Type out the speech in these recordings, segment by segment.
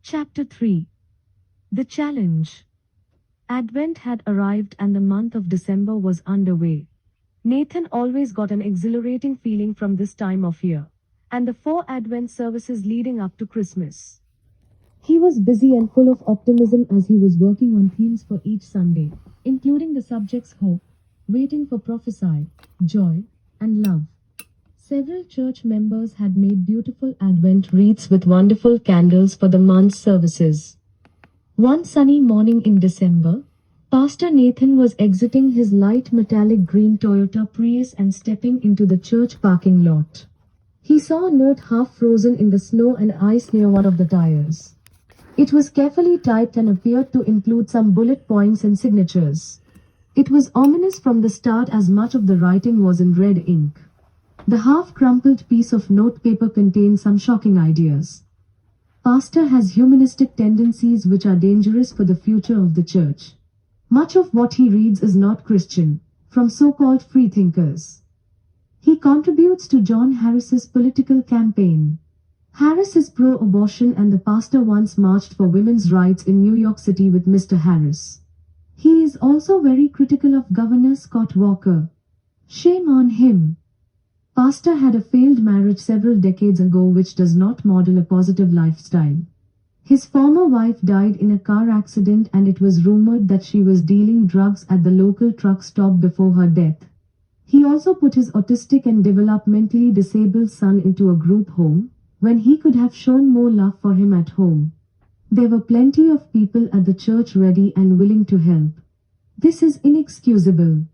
Chapter 3. The Challenge. Advent had arrived and the month of December was underway. Nathan always got an exhilarating feeling from this time of year, and the 4 Advent services leading up to Christmas. He was busy and full of optimism as he was working on themes for each Sunday, including the subjects hope, waiting for prophesy, joy, and love. Several church members had made beautiful Advent wreaths with wonderful candles for the month's services. One sunny morning in December, Pastor Nathan was exiting his light metallic green Toyota Prius and stepping into the church parking lot. He saw a note half frozen in the snow and ice near one of the tires. It was carefully typed and appeared to include some bullet points and signatures. It was ominous from the start as much of the writing was in red ink. The half-crumpled piece of notepaper contained some shocking ideas. Pastor has humanistic tendencies which are dangerous for the future of the church. Much of what he reads is not Christian, from so-called freethinkers. He contributes to John Harris's political campaign. Harris is pro-abortion and the pastor once marched for women's rights in New York City with Mr. Harris. He is also very critical of Governor Scott Walker. Shame on him. Pastor had a failed marriage several decades ago which does not model a positive lifestyle. His former wife died in a car accident and it was rumored that she was dealing drugs at the local truck stop before her death. He also put his autistic and developmentally disabled son into a group home, when he could have shown more love for him at home. There were plenty of people at the church ready and willing to help. This is inexcusable.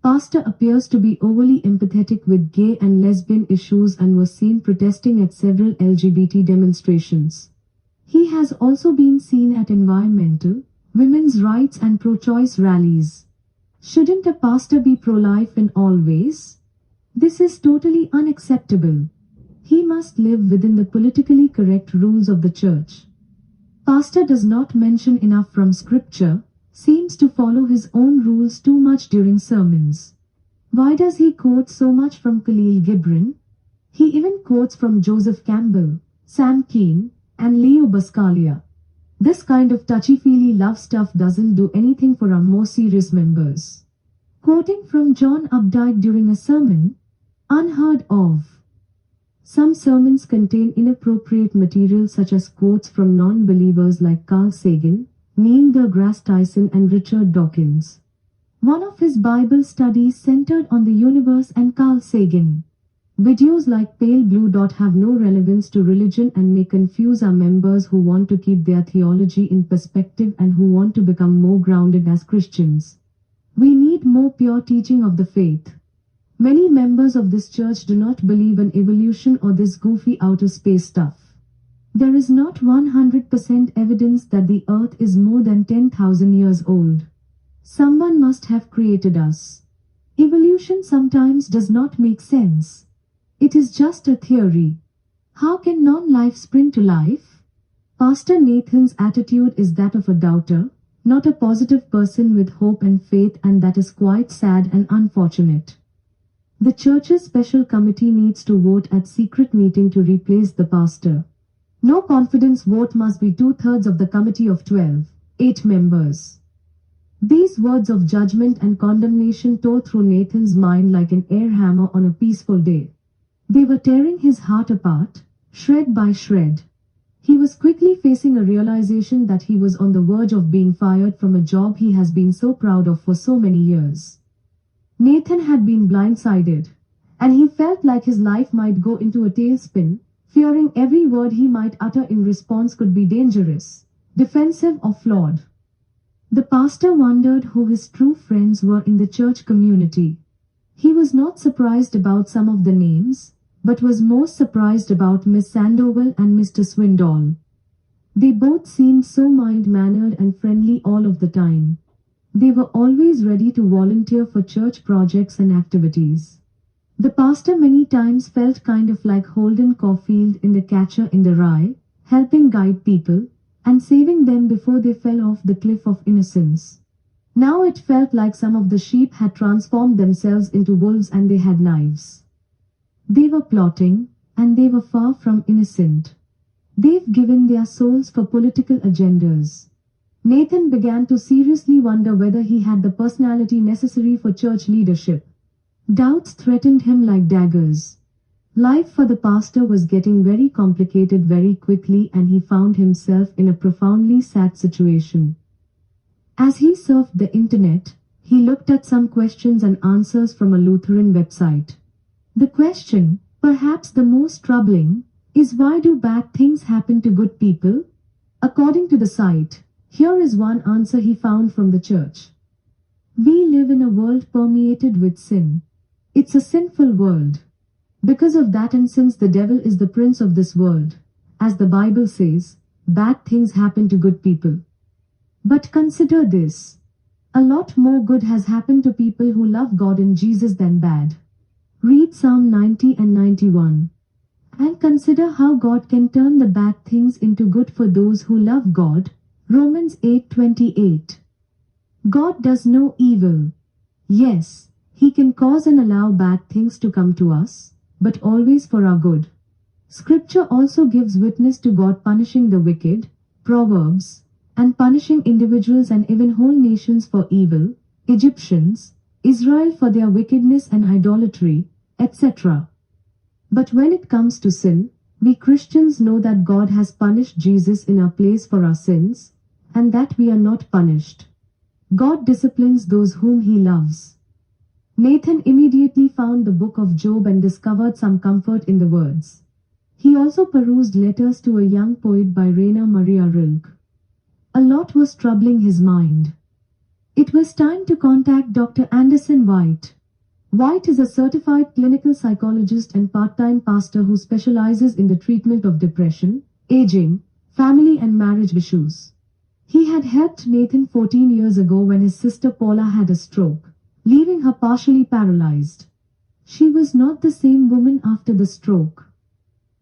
Pastor appears to be overly empathetic with gay and lesbian issues and was seen protesting at several LGBT demonstrations. He has also been seen at environmental, women's rights and pro-choice rallies. Shouldn't a pastor be pro-life in all ways? This is totally unacceptable. He must live within the politically correct rules of the church. Pastor does not mention enough from scripture, seems to follow his own rules too much during sermons. Why does he quote so much from Khalil Gibran? He even quotes from Joseph Campbell, Sam Keane, and Leo Buscaglia. This kind of touchy-feely love stuff doesn't do anything for our more serious members. Quoting from John Updike during a sermon? Unheard of. Some sermons contain inappropriate material such as quotes from non-believers like Carl Sagan, Neil deGrasse Tyson and Richard Dawkins. One of his Bible studies centered on the universe and Carl Sagan. Videos like Pale Blue Dot have no relevance to religion and may confuse our members who want to keep their theology in perspective and who want to become more grounded as Christians. We need more pure teaching of the faith. Many members of this church do not believe in evolution or this goofy outer space stuff. There is not 100% evidence that the earth is more than 10,000 years old. Someone must have created us. Evolution sometimes does not make sense. It is just a theory. How can non-life spring to life? Pastor Nathan's attitude is that of a doubter, not a positive person with hope and faith, and that is quite sad and unfortunate. The church's special committee needs to vote at secret meeting to replace the pastor. No confidence vote must be 2/3 of the committee of 12, 8 members. These words of judgment and condemnation tore through Nathan's mind like an air hammer on a peaceful day. They were tearing his heart apart, shred by shred. He was quickly facing a realization that he was on the verge of being fired from a job he has been so proud of for so many years. Nathan had been blindsided, and he felt like his life might go into a tailspin, fearing every word he might utter in response could be dangerous, defensive or flawed. The pastor wondered who his true friends were in the church community. He was not surprised about some of the names, but was most surprised about Miss Sandoval and Mr. Swindoll. They both seemed so mild-mannered and friendly all of the time. They were always ready to volunteer for church projects and activities. The pastor many times felt kind of like Holden Caulfield in The Catcher in the Rye, helping guide people, and saving them before they fell off the cliff of innocence. Now it felt like some of the sheep had transformed themselves into wolves and they had knives. They were plotting, and they were far from innocent. They've given their souls for political agendas. Nathan began to seriously wonder whether he had the personality necessary for church leadership. Doubts threatened him like daggers. Life for the pastor was getting very complicated very quickly, and he found himself in a profoundly sad situation. As he surfed the internet, he looked at some questions and answers from a Lutheran website. The question, perhaps the most troubling, is why do bad things happen to good people? According to the site, here is one answer he found from the church. We live in a world permeated with sin. It's a sinful world. Because of that, and since the devil is the prince of this world, as the Bible says, bad things happen to good people. But consider this. A lot more good has happened to people who love God and Jesus than bad. Read Psalm 90 and 91. And consider how God can turn the bad things into good for those who love God. Romans 8:28. God does no evil. Yes, He can cause and allow bad things to come to us, but always for our good. Scripture also gives witness to God punishing the wicked, Proverbs, and punishing individuals and even whole nations for evil, Egyptians, Israel for their wickedness and idolatry, etc. But when it comes to sin, we Christians know that God has punished Jesus in our place for our sins, and that we are not punished. God disciplines those whom He loves. Nathan immediately found the book of Job and discovered some comfort in the words. He also perused letters to a young poet by Rainer Maria Rilke. A lot was troubling his mind. It was time to contact Dr. Anderson White. White is a certified clinical psychologist and part-time pastor who specializes in the treatment of depression, aging, family and marriage issues. He had helped Nathan 14 years ago when his sister Paula had a stroke, leaving her partially paralyzed. She was not the same woman after the stroke.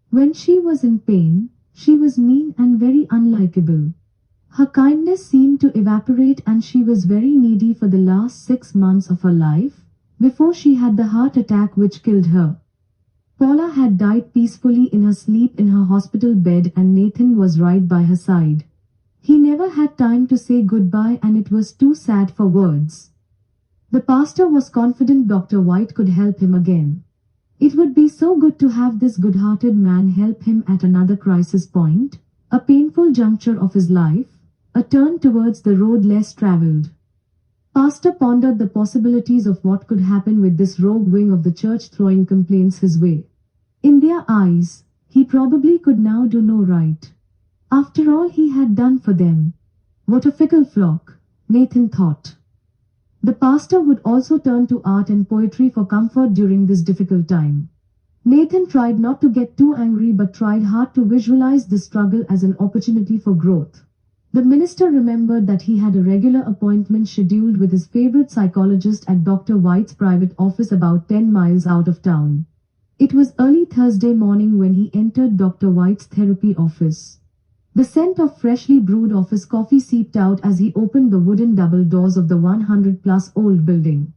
When she was in pain, she was mean and very unlikable. Her kindness seemed to evaporate, and she was very needy for the last 6 months of her life, before she had the heart attack which killed her. Paula had died peacefully in her sleep in her hospital bed, and Nathan was right by her side. He never had time to say goodbye, and it was too sad for words. The pastor was confident Dr. White could help him again. It would be so good to have this good-hearted man help him at another crisis point, a painful juncture of his life, a turn towards the road less traveled. Pastor pondered the possibilities of what could happen with this rogue wing of the church throwing complaints his way. In their eyes, he probably could now do no right. After all he had done for them. What a fickle flock, Nathan thought. The pastor would also turn to art and poetry for comfort during this difficult time. Nathan tried not to get too angry, but tried hard to visualize the struggle as an opportunity for growth. The minister remembered that he had a regular appointment scheduled with his favorite psychologist at Dr. White's private office about 10 miles out of town. It was early Thursday morning when he entered Dr. White's therapy office. The scent of freshly brewed office coffee seeped out as he opened the wooden double doors of the 100-plus-old building.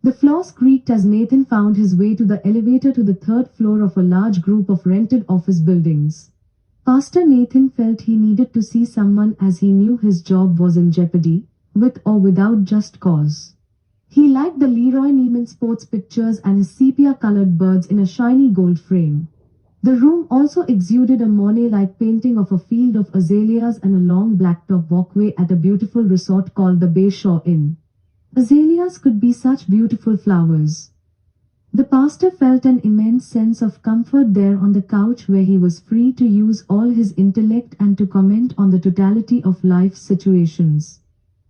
The floors creaked as Nathan found his way to the elevator to the third floor of a large group of rented office buildings. Pastor Nathan felt he needed to see someone, as he knew his job was in jeopardy, with or without just cause. He liked the Leroy Neiman sports pictures and his sepia-colored birds in a shiny gold frame. The room also exuded a Monet-like painting of a field of azaleas and a long blacktop walkway at a beautiful resort called the Bay Shore Inn. Azaleas could be such beautiful flowers. The pastor felt an immense sense of comfort there on the couch, where he was free to use all his intellect and to comment on the totality of life's situations.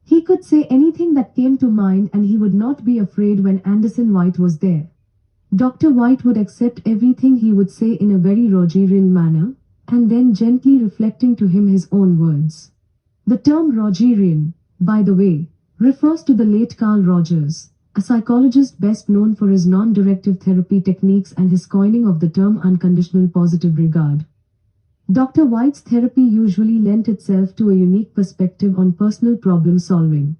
He could say anything that came to mind, and he would not be afraid when Anderson White was there. Dr. White would accept everything he would say in a very Rogerian manner, and then gently reflecting to him his own words. The term Rogerian, by the way, refers to the late Carl Rogers, a psychologist best known for his non-directive therapy techniques and his coining of the term unconditional positive regard. Dr. White's therapy usually lent itself to a unique perspective on personal problem solving.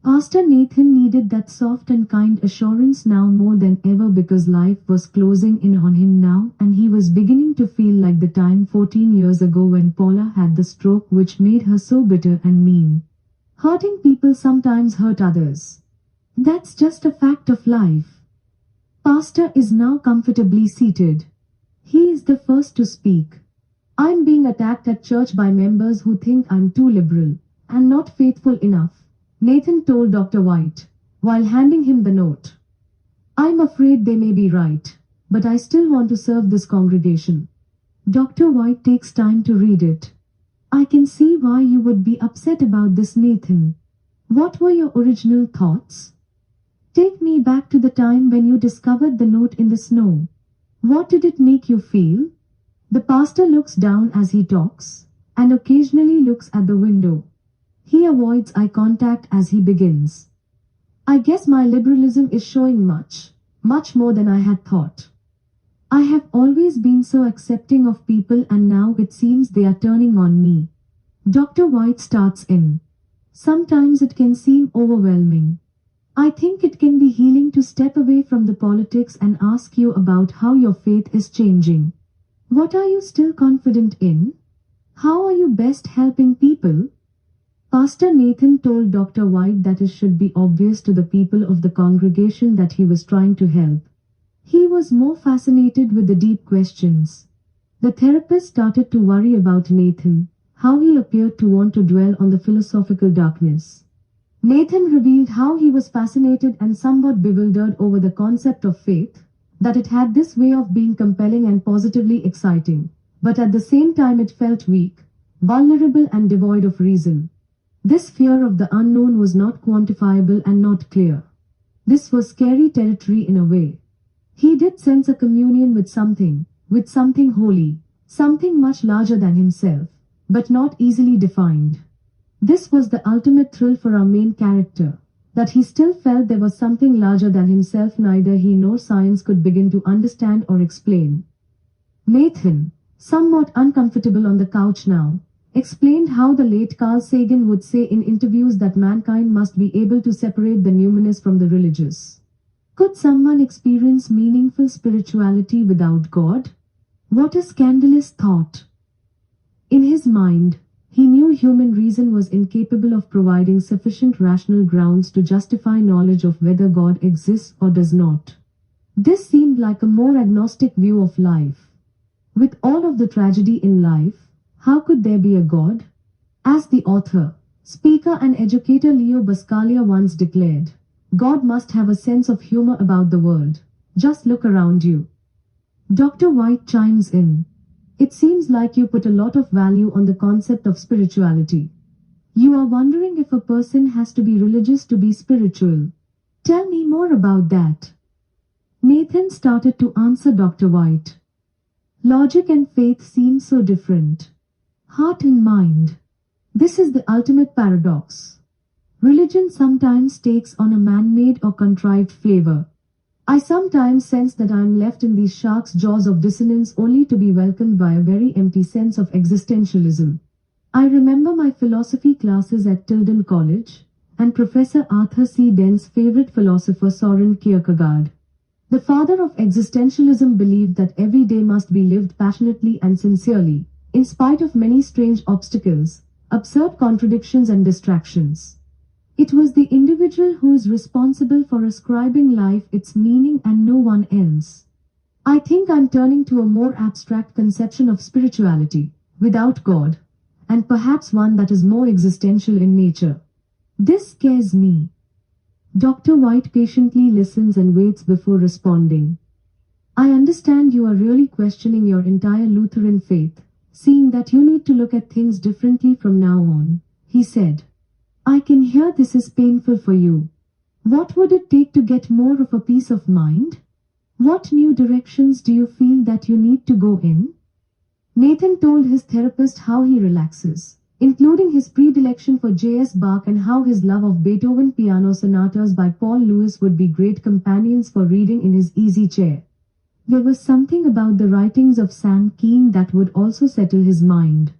Pastor Nathan needed that soft and kind assurance now more than ever because life was closing in on him now and he was beginning to feel like the time 14 years ago when Paula had the stroke which made her so bitter and mean. Hurting people sometimes hurt others. That's just a fact of life. Pastor is now comfortably seated. He is the first to speak. I'm being attacked at church by members who think I'm too liberal and not faithful enough, Nathan told Dr. White, while handing him the note. I'm afraid they may be right, but I still want to serve this congregation. Dr. White takes time to read it. I can see why you would be upset about this, Nathan. What were your original thoughts? Take me back to the time when you discovered the note in the snow. What did it make you feel? The pastor looks down as he talks, and occasionally looks at the window. He avoids eye contact as he begins. I guess my liberalism is showing much more than I had thought. I have always been so accepting of people and now it seems they are turning on me. Dr. White starts in. Sometimes it can seem overwhelming. I think it can be healing to step away from the politics and ask you about how your faith is changing. What are you still confident in? How are you best helping people? Pastor Nathan told Dr. White that it should be obvious to the people of the congregation that he was trying to help. He was more fascinated with the deep questions. The therapist started to worry about Nathan, how he appeared to want to dwell on the philosophical darkness. Nathan revealed how he was fascinated and somewhat bewildered over the concept of faith, that it had this way of being compelling and positively exciting, but at the same time it felt weak, vulnerable and devoid of reason. This fear of the unknown was not quantifiable and not clear. This was scary territory in a way. He did sense a communion with something holy, something much larger than himself, but not easily defined. This was the ultimate thrill for our main character, that he still felt there was something larger than himself neither he nor science could begin to understand or explain. Nathan, somewhat uncomfortable on the couch now, explained how the late Carl Sagan would say in interviews that mankind must be able to separate the numinous from the religious. Could someone experience meaningful spirituality without God? What a scandalous thought! In his mind, he knew human reason was incapable of providing sufficient rational grounds to justify knowledge of whether God exists or does not. This seemed like a more agnostic view of life. With all of the tragedy in life, how could there be a God? As the author, speaker and educator Leo Buscaglia once declared, God must have a sense of humor about the world. Just look around you. Dr. White chimes in. It seems like you put a lot of value on the concept of spirituality. You are wondering if a person has to be religious to be spiritual. Tell me more about that. Nathan started to answer Dr. White. Logic and faith seem so different. Heart and mind. This is the ultimate paradox. Religion sometimes takes on a man-made or contrived flavor. I sometimes sense that I am left in these shark's jaws of dissonance only to be welcomed by a very empty sense of existentialism. I remember my philosophy classes at Tilden College, and Professor Arthur C. Dent's favorite philosopher Soren Kierkegaard. The father of existentialism believed that every day must be lived passionately and sincerely, in spite of many strange obstacles, absurd contradictions and distractions. It was the individual who is responsible for ascribing life its meaning and no one else. I think I'm turning to a more abstract conception of spirituality, without God, and perhaps one that is more existential in nature. This scares me. Dr. White patiently listens and waits before responding. I understand you are really questioning your entire Lutheran faith, seeing that you need to look at things differently from now on, he said. I can hear this is painful for you. What would it take to get more of a peace of mind? What new directions do you feel that you need to go in? Nathan told his therapist how he relaxes, including his predilection for J.S. Bach and how his love of Beethoven piano sonatas by Paul Lewis would be great companions for reading in his easy chair. There was something about the writings of Sam Keen that would also settle his mind.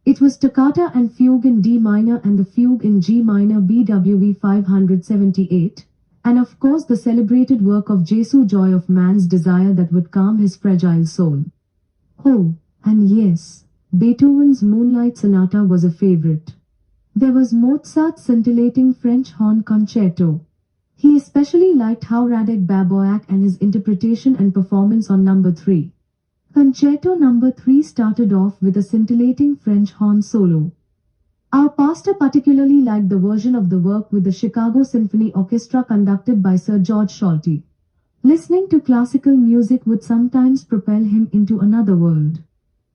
It was toccata and fugue in D minor and the fugue in G minor BWV 578, and of course the celebrated work of Jesu, joy of man's desire that would calm his fragile soul. Oh, and yes, Beethoven's Moonlight Sonata was a favorite. There was Mozart's scintillating French horn concerto. He especially liked how Radek Baboyak and his interpretation and performance on number 3. Concerto number 3 started off with a scintillating French horn solo. Our pastor particularly liked the version of the work with the Chicago Symphony Orchestra conducted by Sir George Solti. Listening to classical music would sometimes propel him into another world.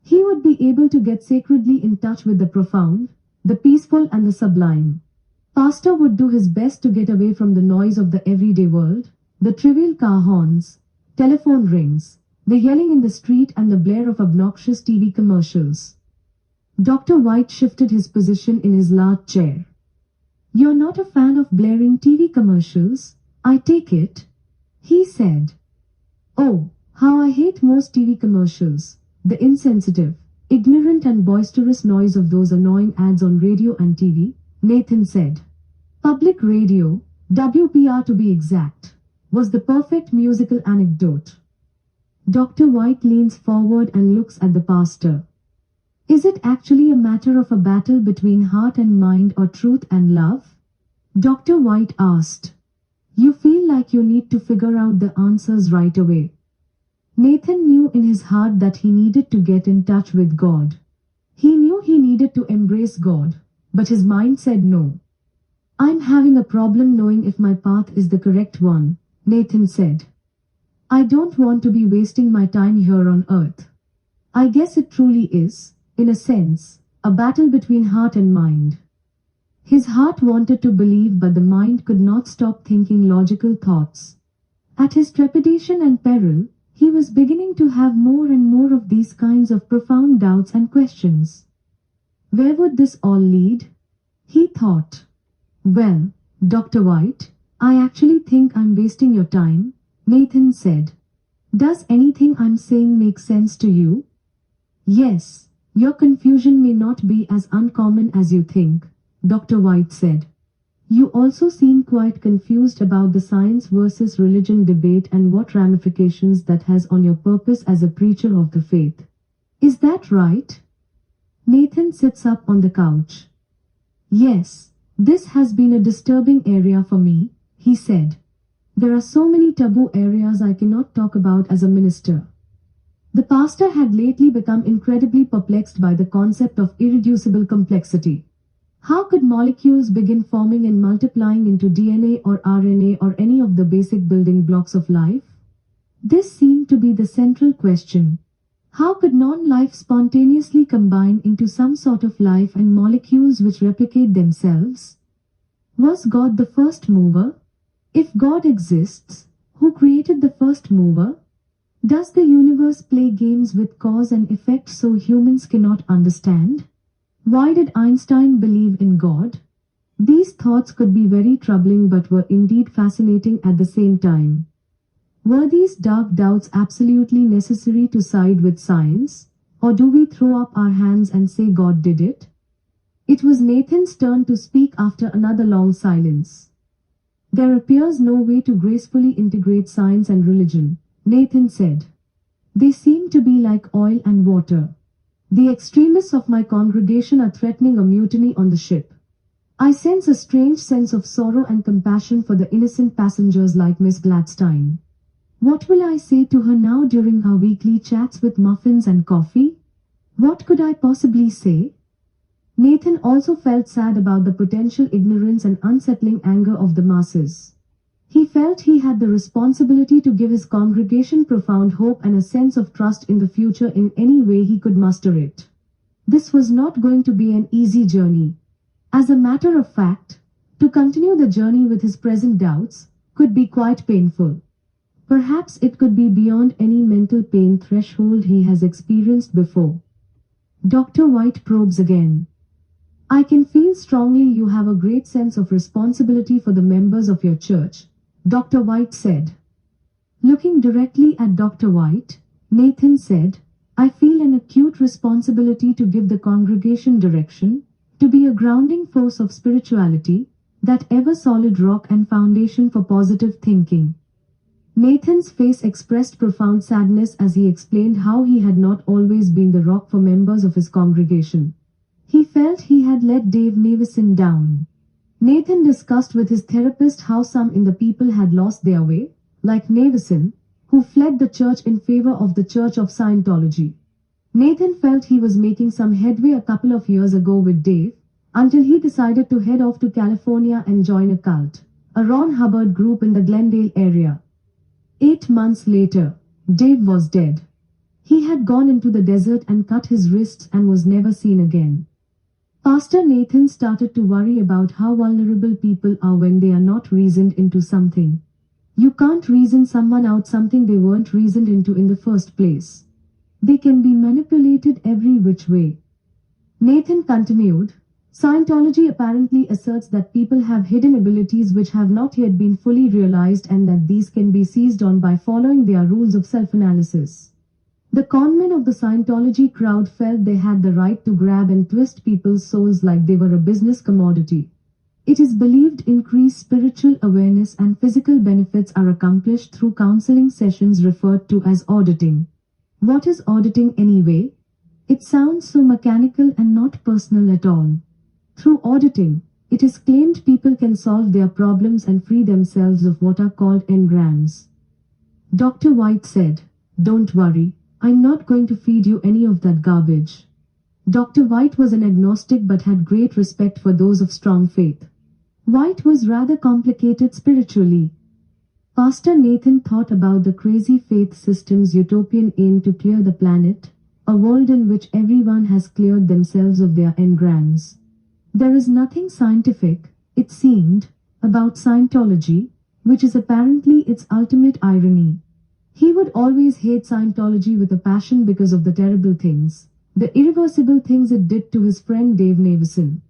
He would be able to get sacredly in touch with the profound, the peaceful and the sublime. Pastor would do his best to get away from the noise of the everyday world, the trivial car horns, telephone rings, the yelling in the street and the blare of obnoxious TV commercials. Dr. White shifted his position in his large chair. "You're not a fan of blaring TV commercials, I take it?" he said. "Oh, how I hate most TV commercials, the insensitive, ignorant and boisterous noise of those annoying ads on radio and TV," Nathan said. Public radio, WPR to be exact, was the perfect musical anecdote. Dr. White leans forward and looks at the pastor. "Is it actually a matter of a battle between heart and mind or truth and love?" Dr. White asked. "You feel like you need to figure out the answers right away." Nathan knew in his heart that he needed to get in touch with God. He knew he needed to embrace God, but his mind said no. "I'm having a problem knowing if my path is the correct one," Nathan said. "I don't want to be wasting my time here on earth." I guess it truly is, in a sense, a battle between heart and mind. His heart wanted to believe, but the mind could not stop thinking logical thoughts. At his trepidation and peril, he was beginning to have more and more of these kinds of profound doubts and questions. Where would this all lead? He thought. "Well, Dr. White, I actually think I'm wasting your time," Nathan said. "Does anything I'm saying make sense to you?" "Yes, your confusion may not be as uncommon as you think," Dr. White said. "You also seem quite confused about the science versus religion debate and what ramifications that has on your purpose as a preacher of the faith. Is that right?" Nathan sits up on the couch. "Yes, this has been a disturbing area for me," he said. "There are so many taboo areas I cannot talk about as a minister." The pastor had lately become incredibly perplexed by the concept of irreducible complexity. How could molecules begin forming and multiplying into DNA or RNA or any of the basic building blocks of life? This seemed to be the central question. How could non-life spontaneously combine into some sort of life and molecules which replicate themselves? Was God the first mover? If God exists, who created the first mover? Does the universe play games with cause and effect so humans cannot understand? Why did Einstein believe in God? These thoughts could be very troubling but were indeed fascinating at the same time. Were these dark doubts absolutely necessary to side with science, or do we throw up our hands and say God did it? It was Nathan's turn to speak after another long silence. "There appears no way to gracefully integrate science and religion," Nathan said. "They seem to be like oil and water. The extremists of my congregation are threatening a mutiny on the ship. I sense a strange sense of sorrow and compassion for the innocent passengers like Miss Gladstein. What will I say to her now during our weekly chats with muffins and coffee? What could I possibly say?" Nathan also felt sad about the potential ignorance and unsettling anger of the masses. He felt he had the responsibility to give his congregation profound hope and a sense of trust in the future in any way he could muster it. This was not going to be an easy journey. As a matter of fact, to continue the journey with his present doubts could be quite painful. Perhaps it could be beyond any mental pain threshold he has experienced before. Dr. White probes again. "I can feel strongly you have a great sense of responsibility for the members of your church," Dr. White said. Looking directly at Dr. White, Nathan said, I feel an acute responsibility to give the congregation direction, to be a grounding force of spirituality, that ever solid rock and foundation for positive thinking. Nathan's face expressed profound sadness as he explained how he had not always been the rock for members of his congregation. He felt he had let Dave Navison down. Nathan discussed with his therapist how some in the people had lost their way, like Navison, who fled the church in favor of the Church of Scientology. Nathan felt he was making some headway a couple of years ago with Dave, until he decided to head off to California and join a cult, a Ron Hubbard group in the Glendale area. 8 months later, Dave was dead. He had gone into the desert and cut his wrists and was never seen again. Pastor Nathan started to worry about how vulnerable people are when they are not reasoned into something. You can't reason someone out something they weren't reasoned into in the first place. They can be manipulated every which way. Nathan continued, Scientology apparently asserts that people have hidden abilities which have not yet been fully realized and that these can be seized on by following their rules of self-analysis. The conmen of the Scientology crowd felt they had the right to grab and twist people's souls like they were a business commodity. It is believed increased spiritual awareness and physical benefits are accomplished through counseling sessions referred to as auditing. What is auditing anyway? It sounds so mechanical and not personal at all. Through auditing, it is claimed people can solve their problems and free themselves of what are called engrams. Dr. White said, Don't worry, I'm not going to feed you any of that garbage. Dr. White was an agnostic but had great respect for those of strong faith. White was rather complicated spiritually. Pastor Nathan thought about the crazy faith system's utopian aim to clear the planet, a world in which everyone has cleared themselves of their engrams. There is nothing scientific, it seemed, about Scientology, which is apparently its ultimate irony. He would always hate Scientology with a passion because of the terrible things, the irreversible things it did to his friend Dave Navison.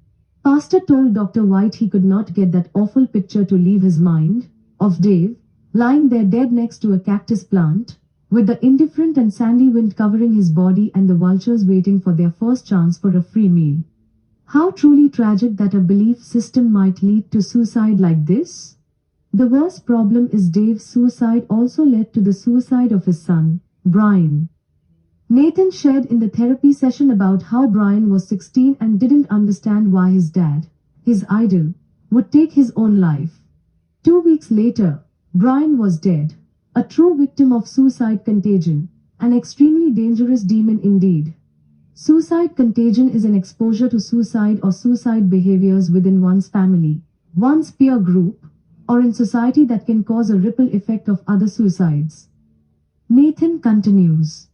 Pastor told Dr. White he could not get that awful picture to leave his mind, of Dave, lying there dead next to a cactus plant, with the indifferent and sandy wind covering his body and the vultures waiting for their first chance for a free meal. How truly tragic that a belief system might lead to suicide like this? The worst problem is Dave's suicide also led to the suicide of his son, Brian. Nathan shared in the therapy session about how Brian was 16 and didn't understand why his dad, his idol, would take his own life. 2 weeks later, Brian was dead, a true victim of suicide contagion, an extremely dangerous demon indeed. Suicide contagion is an exposure to suicide or suicide behaviors within one's family, one's peer group, or in society that can cause a ripple effect of other suicides. Nathan continues.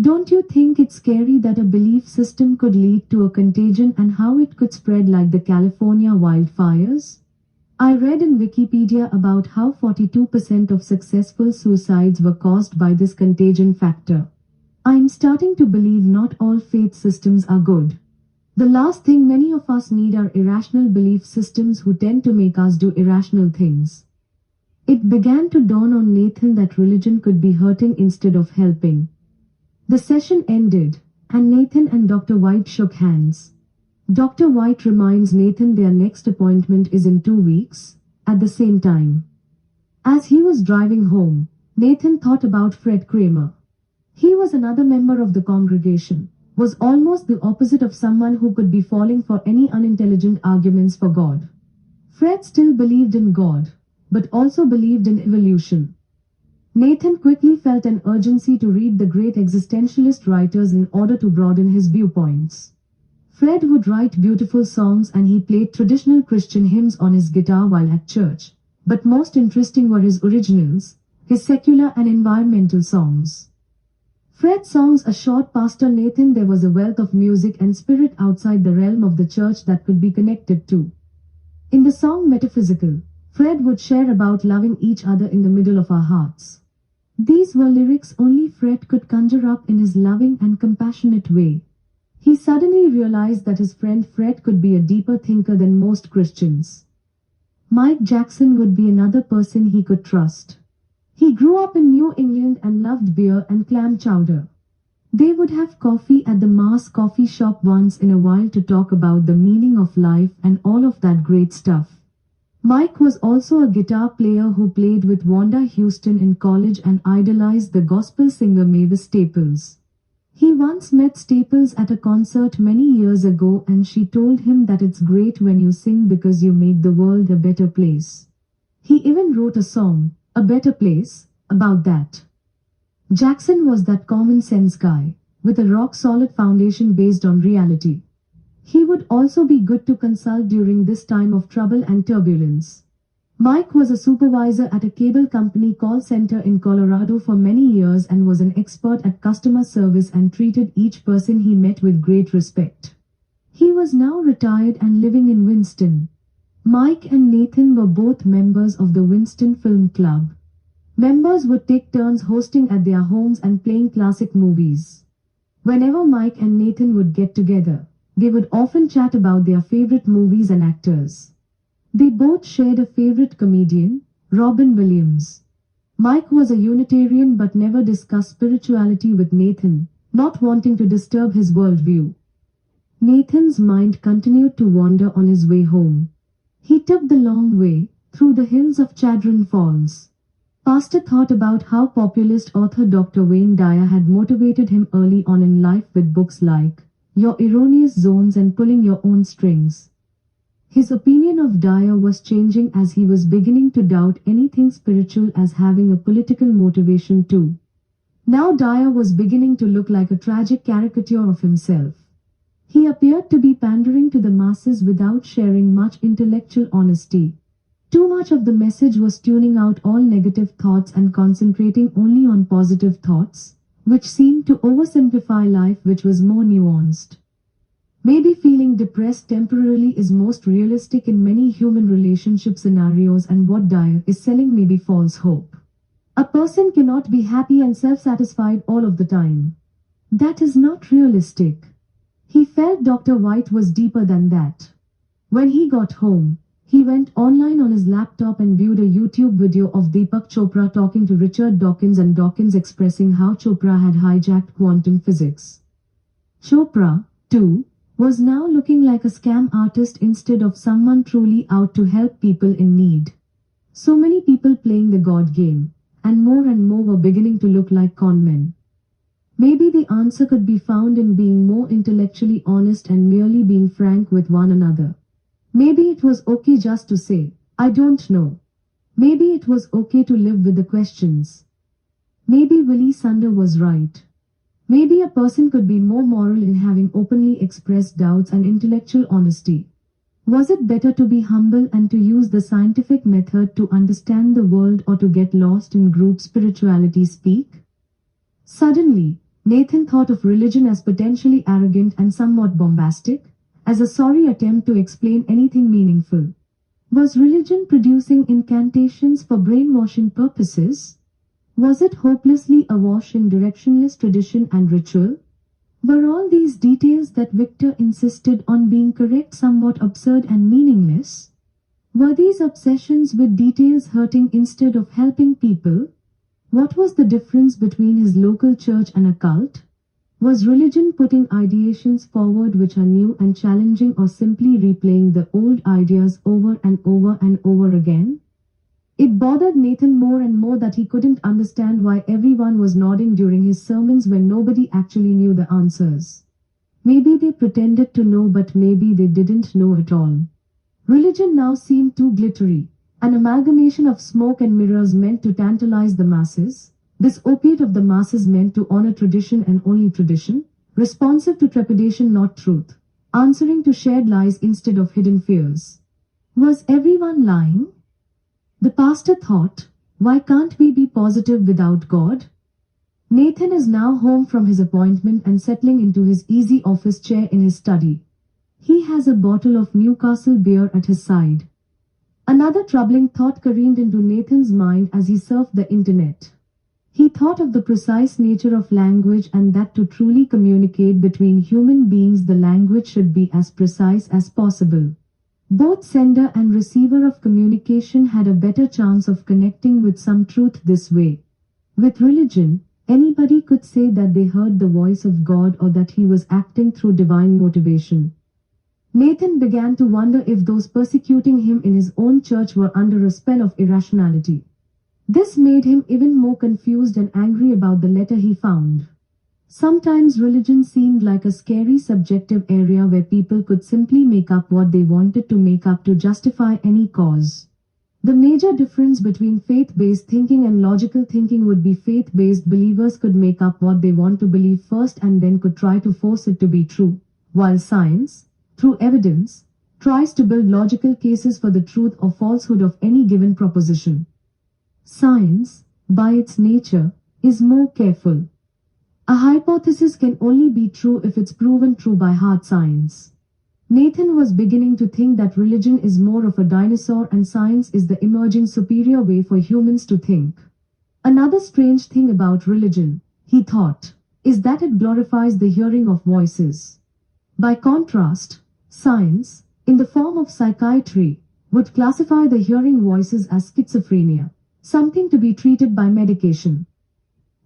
Don't you think it's scary that a belief system could lead to a contagion and how it could spread like the California wildfires? I read in Wikipedia about how 42% of successful suicides were caused by this contagion factor. I'm starting to believe not all faith systems are good. The last thing many of us need are irrational belief systems who tend to make us do irrational things. It began to dawn on Nathan that religion could be hurting instead of helping. The session ended, and Nathan and Dr. White shook hands. Dr. White reminds Nathan their next appointment is in 2 weeks, at the same time. As he was driving home, Nathan thought about Fred Kramer. He was another member of the congregation, was almost the opposite of someone who could be falling for any unintelligent arguments for God. Fred still believed in God, but also believed in evolution. Nathan quickly felt an urgency to read the great existentialist writers in order to broaden his viewpoints. Fred would write beautiful songs and he played traditional Christian hymns on his guitar while at church, but most interesting were his originals, his secular and environmental songs. Fred's songs assured Pastor Nathan there was a wealth of music and spirit outside the realm of the church that could be connected to. In the song Metaphysical, Fred would share about loving each other in the middle of our hearts. These were lyrics only Fred could conjure up in his loving and compassionate way. He suddenly realized that his friend Fred could be a deeper thinker than most Christians. Mike Jackson would be another person he could trust. He grew up in New England and loved beer and clam chowder. They would have coffee at the Mars coffee shop once in a while to talk about the meaning of life and all of that great stuff. Mike was also a guitar player who played with Wanda Houston in college and idolized the gospel singer Mavis Staples. He once met Staples at a concert many years ago and she told him that it's great when you sing because you make the world a better place. He even wrote a song, A Better Place, about that. Jackson was that common sense guy, with a rock-solid foundation based on reality. He would also be good to consult during this time of trouble and turbulence. Mike was a supervisor at a cable company call center in Colorado for many years and was an expert at customer service and treated each person he met with great respect. He was now retired and living in Winston. Mike and Nathan were both members of the Winston Film Club. Members would take turns hosting at their homes and playing classic movies. Whenever Mike and Nathan would get together, they would often chat about their favorite movies and actors. They both shared a favorite comedian, Robin Williams. Mike was a Unitarian but never discussed spirituality with Nathan, not wanting to disturb his worldview. Nathan's mind continued to wander on his way home. He took the long way, through the hills of Chadron Falls. Pastor thought about how populist author Dr. Wayne Dyer had motivated him early on in life with books like Your Erroneous Zones and Pulling Your Own Strings. His opinion of Dyer was changing as he was beginning to doubt anything spiritual as having a political motivation too. Now Dyer was beginning to look like a tragic caricature of himself. He appeared to be pandering to the masses without sharing much intellectual honesty. Too much of the message was tuning out all negative thoughts and concentrating only on positive thoughts, which seemed to oversimplify life, which was more nuanced. Maybe feeling depressed temporarily is most realistic in many human relationship scenarios, and what Dyer is selling may be false hope. A person cannot be happy and self-satisfied all of the time. That is not realistic. He felt Dr. White was deeper than that. When he got home, he went online on his laptop and viewed a YouTube video of Deepak Chopra talking to Richard Dawkins and Dawkins expressing how Chopra had hijacked quantum physics. Chopra, too, was now looking like a scam artist instead of someone truly out to help people in need. So many people playing the God game, and more were beginning to look like con men. Maybe the answer could be found in being more intellectually honest and merely being frank with one another. Maybe it was okay just to say, I don't know. Maybe it was okay to live with the questions. Maybe Willie Sunder was right. Maybe a person could be more moral in having openly expressed doubts and intellectual honesty. Was it better to be humble and to use the scientific method to understand the world, or to get lost in group spirituality speak? Suddenly, Nathan thought of religion as potentially arrogant and somewhat bombastic, as a sorry attempt to explain anything meaningful. Was religion producing incantations for brainwashing purposes? Was it hopelessly awash in directionless tradition and ritual? Were all these details that Victor insisted on being correct somewhat absurd and meaningless? Were these obsessions with details hurting instead of helping people? What was the difference between his local church and a cult? Was religion putting ideations forward which are new and challenging, or simply replaying the old ideas over and over again? It bothered Nathan more and more that he couldn't understand why everyone was nodding during his sermons when nobody actually knew the answers. Maybe they pretended to know, but maybe they didn't know at all. Religion now seemed too glittery, an amalgamation of smoke and mirrors meant to tantalize the masses. This opiate of the masses meant to honor tradition and only tradition, responsive to trepidation not truth, answering to shared lies instead of hidden fears. Was everyone lying? The pastor thought, why can't we be positive without God? Nathan is now home from his appointment and settling into his easy office chair in his study. He has a bottle of Newcastle beer at his side. Another troubling thought careened into Nathan's mind as he surfed the internet. He thought of the precise nature of language, and that to truly communicate between human beings the language should be as precise as possible. Both sender and receiver of communication had a better chance of connecting with some truth this way. With religion, Anybody could say that they heard the voice of God or that he was acting through divine motivation. Nathan began to wonder if those persecuting him in his own church were under a spell of irrationality. This made him even more confused and angry about the letter he found. Sometimes religion seemed like a scary subjective area where people could simply make up what they wanted to make up to justify any cause. The major difference between faith-based thinking and logical thinking would be faith-based believers could make up what they want to believe first and then could try to force it to be true, while science, through evidence, tries to build logical cases for the truth or falsehood of any given proposition. Science, by its nature, is more careful. A hypothesis can only be true if it's proven true by hard science. Nathan was beginning to think that religion is more of a dinosaur and science is the emerging superior way for humans to think. Another strange thing about religion, he thought, is that it glorifies the hearing of voices. By contrast, science, in the form of psychiatry, would classify the hearing voices as schizophrenia, something to be treated by medication.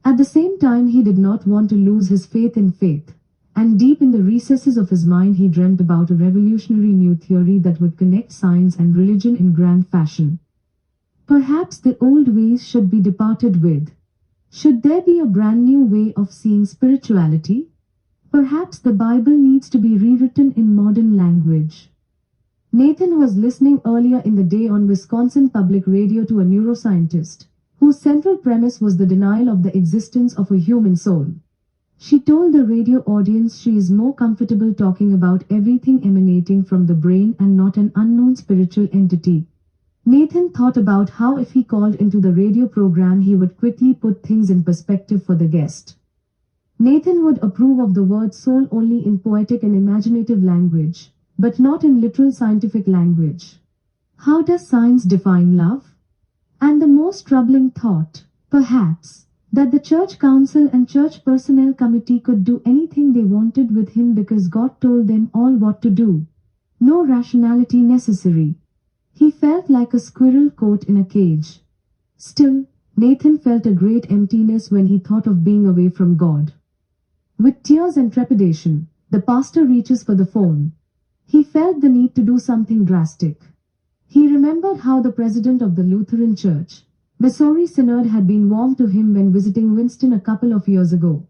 At the same time, he did not want to lose his faith in faith, and deep in the recesses of his mind he dreamt about a revolutionary new theory that would connect science and religion in grand fashion. Perhaps the old ways should be departed with. Should there be a brand new way of seeing spirituality? Perhaps the Bible needs to be rewritten in modern language. Nathan was listening earlier in the day on Wisconsin Public Radio to a neuroscientist, whose central premise was the denial of the existence of a human soul. She told the radio audience she is more comfortable talking about everything emanating from the brain and not an unknown spiritual entity. Nathan thought about how if he called into the radio program he would quickly put things in perspective for the guest. Nathan would approve of the word soul only in poetic and imaginative language, but not in literal scientific language. How does science define love? And the most troubling thought, perhaps, that the church council and church personnel committee could do anything they wanted with him because God told them all what to do. No rationality necessary. He felt like a squirrel caught in a cage. Still, Nathan felt a great emptiness when he thought of being away from God. With tears and trepidation, the pastor reaches for the phone. He felt the need to do something drastic. He remembered how the president of the Lutheran Church, Missouri Synod had been warm to him when visiting Winston a couple of years ago.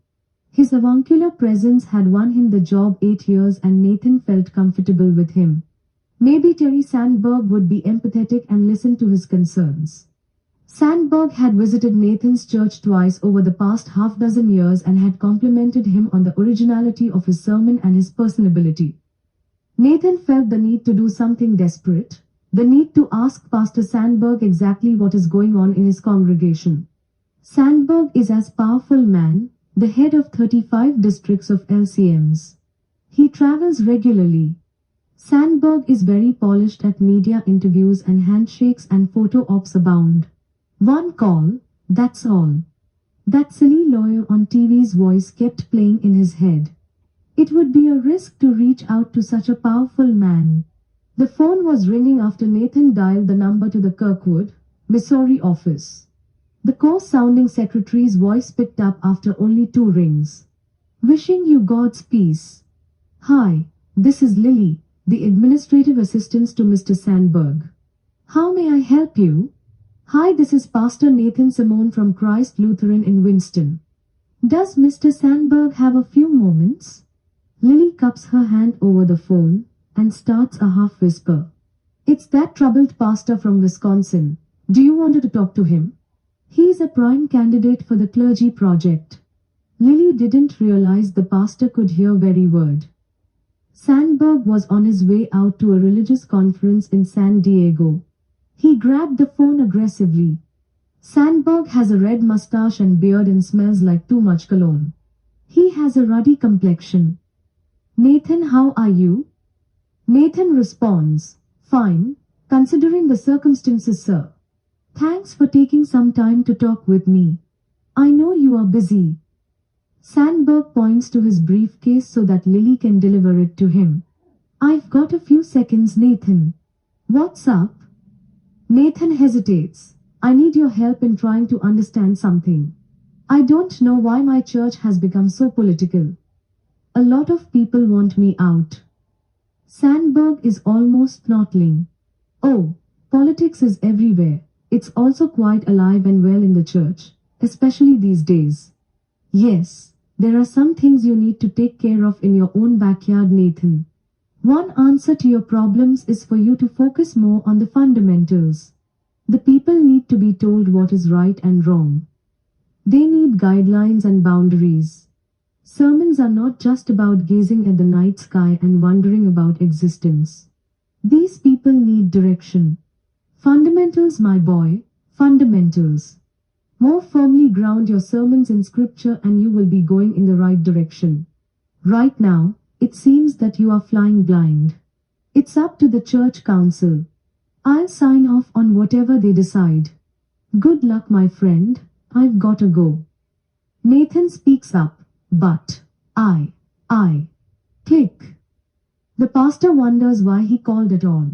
His avuncular presence had won him the job 8 years and Nathan felt comfortable with him. Maybe Terry Sandberg would be empathetic and listen to his concerns. Sandberg had visited Nathan's church twice over the past half-dozen years and had complimented him on the originality of his sermon and his personability. Nathan felt the need to do something desperate. The need to ask Pastor Sandberg exactly what is going on in his congregation. Sandberg is as powerful man, the head of 35 districts of LCMs. He travels regularly. Sandberg is very polished at media interviews and handshakes and photo ops abound. One call, that's all. That silly lawyer on TV's voice kept playing in his head. It would be a risk to reach out to such a powerful man. The phone was ringing after Nathan dialed the number to the Kirkwood, Missouri office. The coarse-sounding secretary's voice picked up after only 2 rings. Wishing you God's peace. Hi, this is Lily, the administrative assistant to Mr. Sandberg. How may I help you? Hi, this is Pastor Nathan Simone from Christ Lutheran in Winston. Does Mr. Sandberg have a few moments? Lily cups her hand over the phone and starts a half whisper. It's that troubled pastor from Wisconsin. Do you want to talk to him? He's a prime candidate for the clergy project. Lily didn't realize the pastor could hear every word. Sandberg was on his way out to a religious conference in San Diego. He grabbed the phone aggressively. Sandberg has a red mustache and beard and smells like too much cologne. He has a ruddy complexion. Nathan, how are you? Nathan responds, fine, considering the circumstances, sir. Thanks for taking some time to talk with me. I know you are busy. Sandberg points to his briefcase so that Lily can deliver it to him. I've got a few seconds, Nathan. What's up? Nathan hesitates. I need your help in trying to understand something. I don't know why my church has become so political. A lot of people want me out. Sandberg is almost throttling. Oh, politics is everywhere. It's also quite alive and well in the church, especially these days. Yes, there are some things you need to take care of in your own backyard, Nathan. One answer to your problems is for you to focus more on the fundamentals. The people need to be told what is right and wrong. They need guidelines and boundaries. Sermons are not just about gazing at the night sky and wondering about existence. These people need direction. Fundamentals, my boy, fundamentals. More firmly ground your sermons in scripture and you will be going in the right direction. Right now, it seems that you are flying blind. It's up to the church council. I'll sign off on whatever they decide. Good luck, my friend, I've gotta go. Nathan speaks up, but, click. The pastor wonders why he called at all.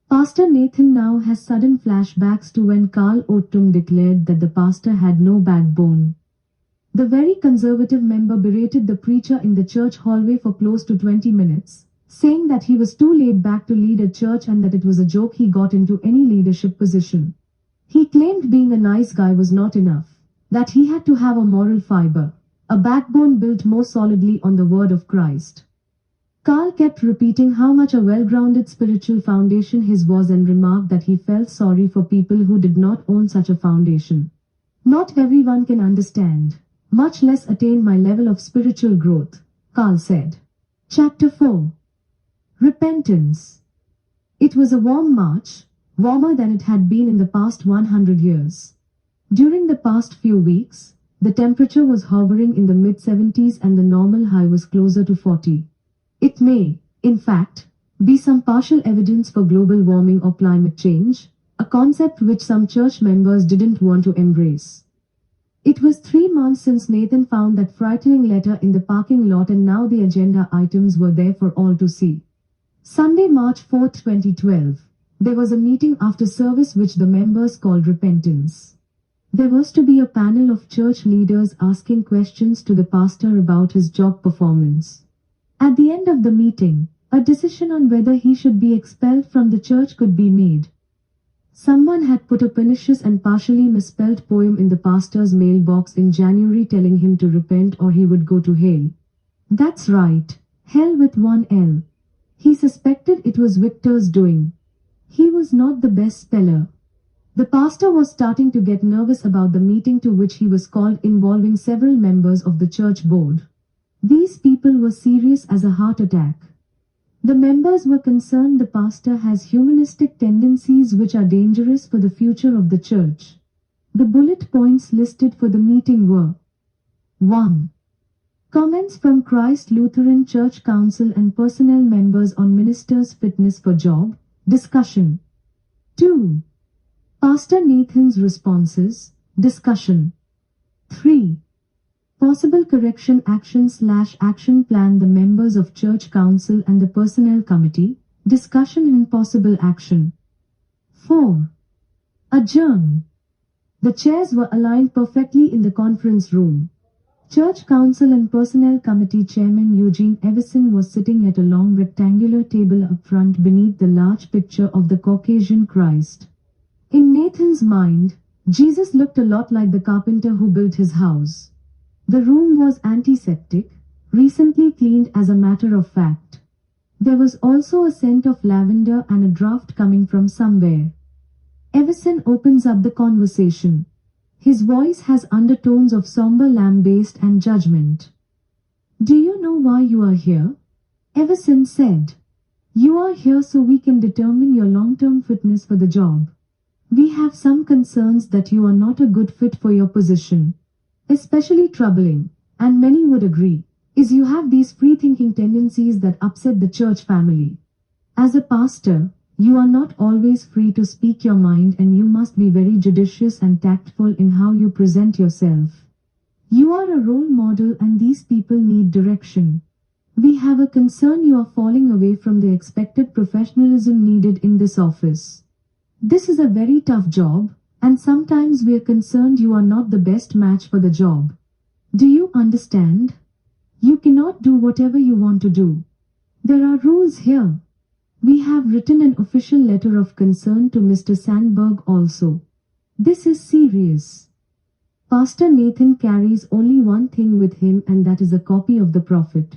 Pastor Nathan now has sudden flashbacks to when Carl Otum declared that the pastor had no backbone. The very conservative member berated the preacher in the church hallway for close to 20 minutes, saying that he was too laid back to lead a church and that it was a joke he got into any leadership position. He claimed being a nice guy was not enough, that he had to have a moral fiber, a backbone built more solidly on the word of Christ. Carl kept repeating how much a well-grounded spiritual foundation his was and remarked that he felt sorry for people who did not own such a foundation. Not everyone can understand, much less attain my level of spiritual growth, Carl said. Chapter 4. Repentance. It was a warm March, warmer than it had been in the past 100 years. During the past few weeks, the temperature was hovering in the mid-70s and the normal high was closer to 40. It may, in fact, be some partial evidence for global warming or climate change, a concept which some church members didn't want to embrace. It was 3 months since Nathan found that frightening letter in the parking lot and now the agenda items were there for all to see. Sunday, March 4, 2012. There was a meeting after service which the members called Repentance. There was to be a panel of church leaders asking questions to the pastor about his job performance. At the end of the meeting, a decision on whether he should be expelled from the church could be made. Someone had put a pernicious and partially misspelled poem in the pastor's mailbox in January telling him to repent or he would go to hell. That's right, hell with one L. He suspected it was Victor's doing. He was not the best speller. The pastor was starting to get nervous about the meeting to which he was called, involving several members of the church board. These people were serious as a heart attack. The members were concerned the pastor has humanistic tendencies which are dangerous for the future of the church. The bullet points listed for the meeting were: 1. Comments from Christ Lutheran Church Council and personnel members on ministers' fitness for job, discussion. 2. Pastor Nathan's responses, discussion. 3. Possible correction action/action plan. The members of church council and the personnel committee, discussion and possible action. 4. Adjourn. The chairs were aligned perfectly in the conference room. Church council and personnel committee chairman Eugene Everson was sitting at a long rectangular table up front beneath the large picture of the Caucasian Christ. In Nathan's mind, Jesus looked a lot like the carpenter who built his house. The room was antiseptic, recently cleaned as a matter of fact. There was also a scent of lavender and a draft coming from somewhere. Everson opens up the conversation. His voice has undertones of somber lambaste and judgment. Do you know why you are here? Everson said. You are here so we can determine your long-term fitness for the job. We have some concerns that you are not a good fit for your position. Especially troubling, and many would agree, is you have these free-thinking tendencies that upset the church family. As a pastor, you are not always free to speak your mind and you must be very judicious and tactful in how you present yourself. You are a role model and these people need direction. We have a concern you are falling away from the expected professionalism needed in this office. This is a very tough job, And sometimes we're concerned you are not the best match for the job. Do you understand? You cannot do whatever you want to do. There are rules here. We have written an official letter of concern to Mr. Sandberg also. This is serious. Pastor Nathan carries only one thing with him, and that is a copy of the prophet.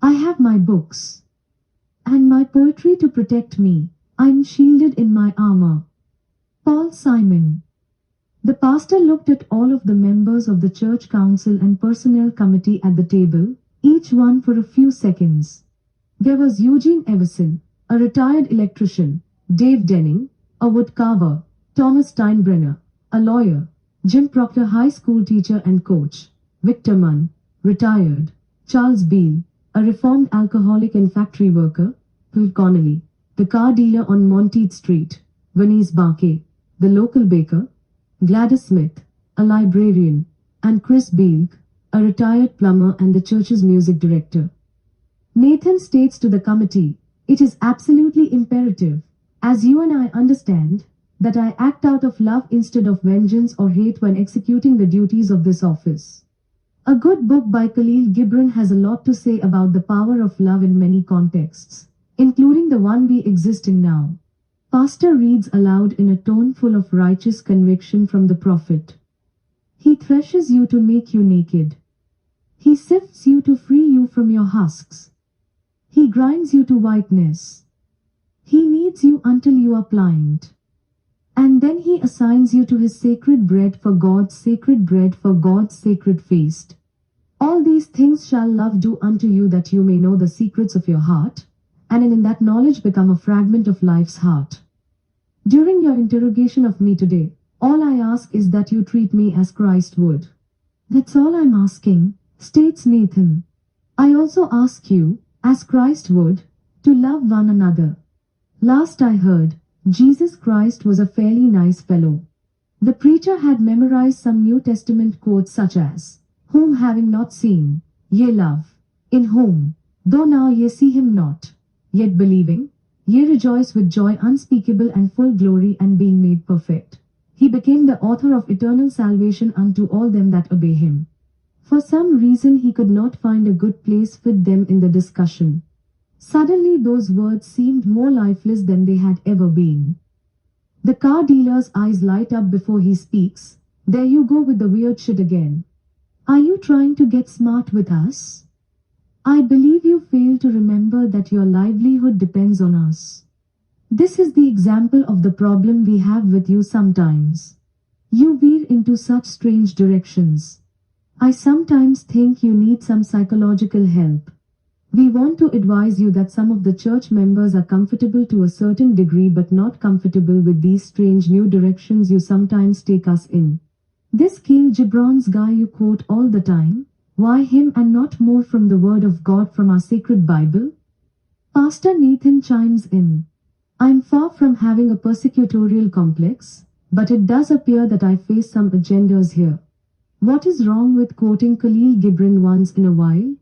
I have my books and my poetry to protect me. I'm shielded in my armor. Paul Simon. The pastor looked at all of the members of the church council and personnel committee at the table, each one for a few seconds. There was Eugene Everson, a retired electrician, Dave Denning, a woodcarver, Thomas Steinbrenner, a lawyer, Jim Proctor, high school teacher and coach, Victor Munn, retired, Charles Beale, a reformed alcoholic and factory worker, Phil Connolly, the car dealer on Monteith Street, Venice Barkey, the local baker, Gladys Smith, a librarian, and Chris Beale, a retired plumber and the church's music director. Nathan states to the committee, "It is absolutely imperative, as you and I understand, that I act out of love instead of vengeance or hate when executing the duties of this office." A good book by Khalil Gibran has a lot to say about the power of love in many contexts, including the one we exist in now. Pastor reads aloud in a tone full of righteous conviction from the prophet. He threshes you to make you naked. He sifts you to free you from your husks. He grinds you to whiteness. He kneads you until you are pliant. And then he assigns you to his sacred bread for God's sacred bread for God's sacred feast. All these things shall love do unto you, that you may know the secrets of your heart, and in that knowledge become a fragment of life's heart. During your interrogation of me today, all I ask is that you treat me as Christ would. That's all I'm asking, states Nathan. I also ask you, as Christ would, to love one another. Last I heard, Jesus Christ was a fairly nice fellow. The preacher had memorized some New Testament quotes such as, "Whom having not seen, ye love, in whom, though now ye see him not, yet believing, ye rejoice with joy unspeakable and full glory, and being made perfect, he became the author of eternal salvation unto all them that obey him." For some reason he could not find a good place fit them in the discussion. Suddenly those words seemed more lifeless than they had ever been. The car dealer's eyes light up before he speaks. "There you go with the weird shit again. Are you trying to get smart with us? I believe you fail to remember that your livelihood depends on us. This is the example of the problem we have with you sometimes. You veer into such strange directions. I sometimes think you need some psychological help. We want to advise you that some of the church members are comfortable to a certain degree but not comfortable with these strange new directions you sometimes take us in. This Khalil Gibran's guy you quote all the time, why him and not more from the Word of God from our sacred Bible?" Pastor Nathan chimes in. "I'm far from having a persecutorial complex, but it does appear that I face some agendas here. What is wrong with quoting Khalil Gibran once in a while?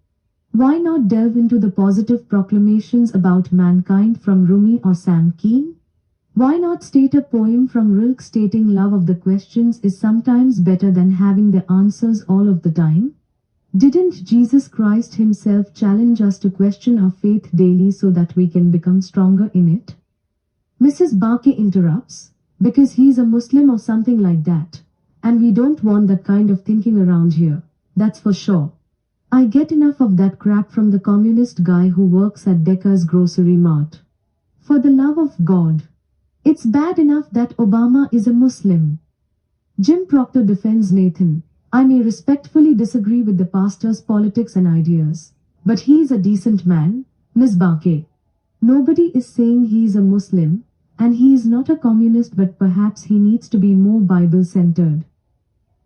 Why not delve into the positive proclamations about mankind from Rumi or Sam Keen? Why not state a poem from Rilke stating love of the questions is sometimes better than having the answers all of the time? Didn't Jesus Christ himself challenge us to question our faith daily so that we can become stronger in it?" Mrs. Barkey interrupts, "Because he's a Muslim or something like that. And we don't want that kind of thinking around here, that's for sure. I get enough of that crap from the communist guy who works at Decca's grocery mart. For the love of God. It's bad enough that Obama is a Muslim." Jim Proctor defends Nathan. "I may respectfully disagree with the pastor's politics and ideas, but he is a decent man, Ms. Barkey. Nobody is saying he is a Muslim, and he is not a communist, but perhaps he needs to be more Bible-centered."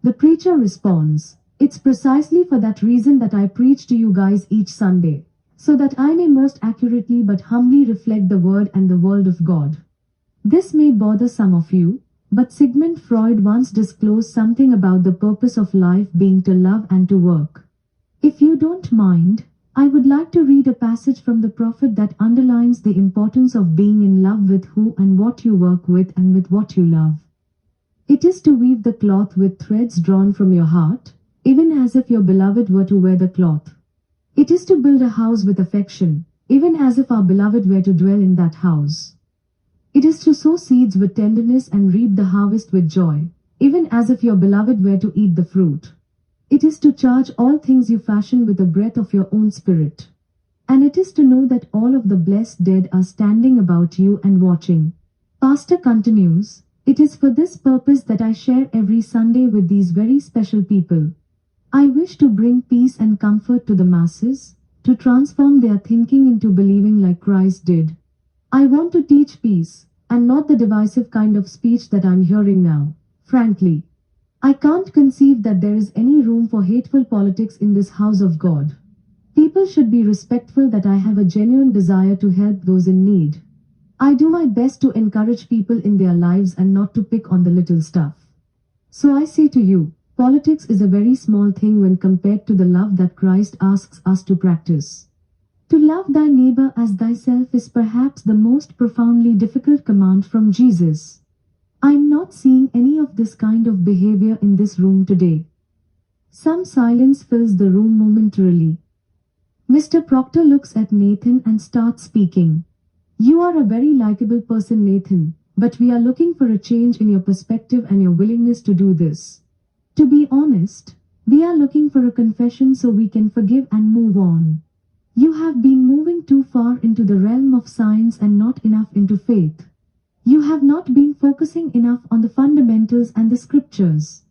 The preacher responds, "It's precisely for that reason that I preach to you guys each Sunday, so that I may most accurately but humbly reflect the Word and the world of God. This may bother some of you, but Sigmund Freud once disclosed something about the purpose of life being to love and to work. If you don't mind, I would like to read a passage from the prophet that underlines the importance of being in love with who and what you work with and with what you love. It is to weave the cloth with threads drawn from your heart, even as if your beloved were to wear the cloth. It is to build a house with affection, even as if our beloved were to dwell in that house. It is to sow seeds with tenderness and reap the harvest with joy, even as if your beloved were to eat the fruit. It is to charge all things you fashion with the breath of your own spirit. And it is to know that all of the blessed dead are standing about you and watching. Pastor continues, it is for this purpose that I share every Sunday with these very special people. I wish to bring peace and comfort to the masses, to transform their thinking into believing like Christ did. I want to teach peace, and not the divisive kind of speech that I'm hearing now. Frankly, I can't conceive that there is any room for hateful politics in this house of God. People should be respectful that I have a genuine desire to help those in need. I do my best to encourage people in their lives and not to pick on the little stuff. So I say to you, politics is a very small thing when compared to the love that Christ asks us to practice. To love thy neighbor as thyself is perhaps the most profoundly difficult command from Jesus. I'm not seeing any of this kind of behavior in this room today. Some silence fills the room momentarily. Mr. Proctor looks at Nathan and starts speaking. You are a very likable person, Nathan, but we are looking for a change in your perspective and your willingness to do this. To be honest, we are looking for a confession so we can forgive and move on. You have been moving too far into the realm of science and not enough into faith. You have not been focusing enough on the fundamentals and the scriptures.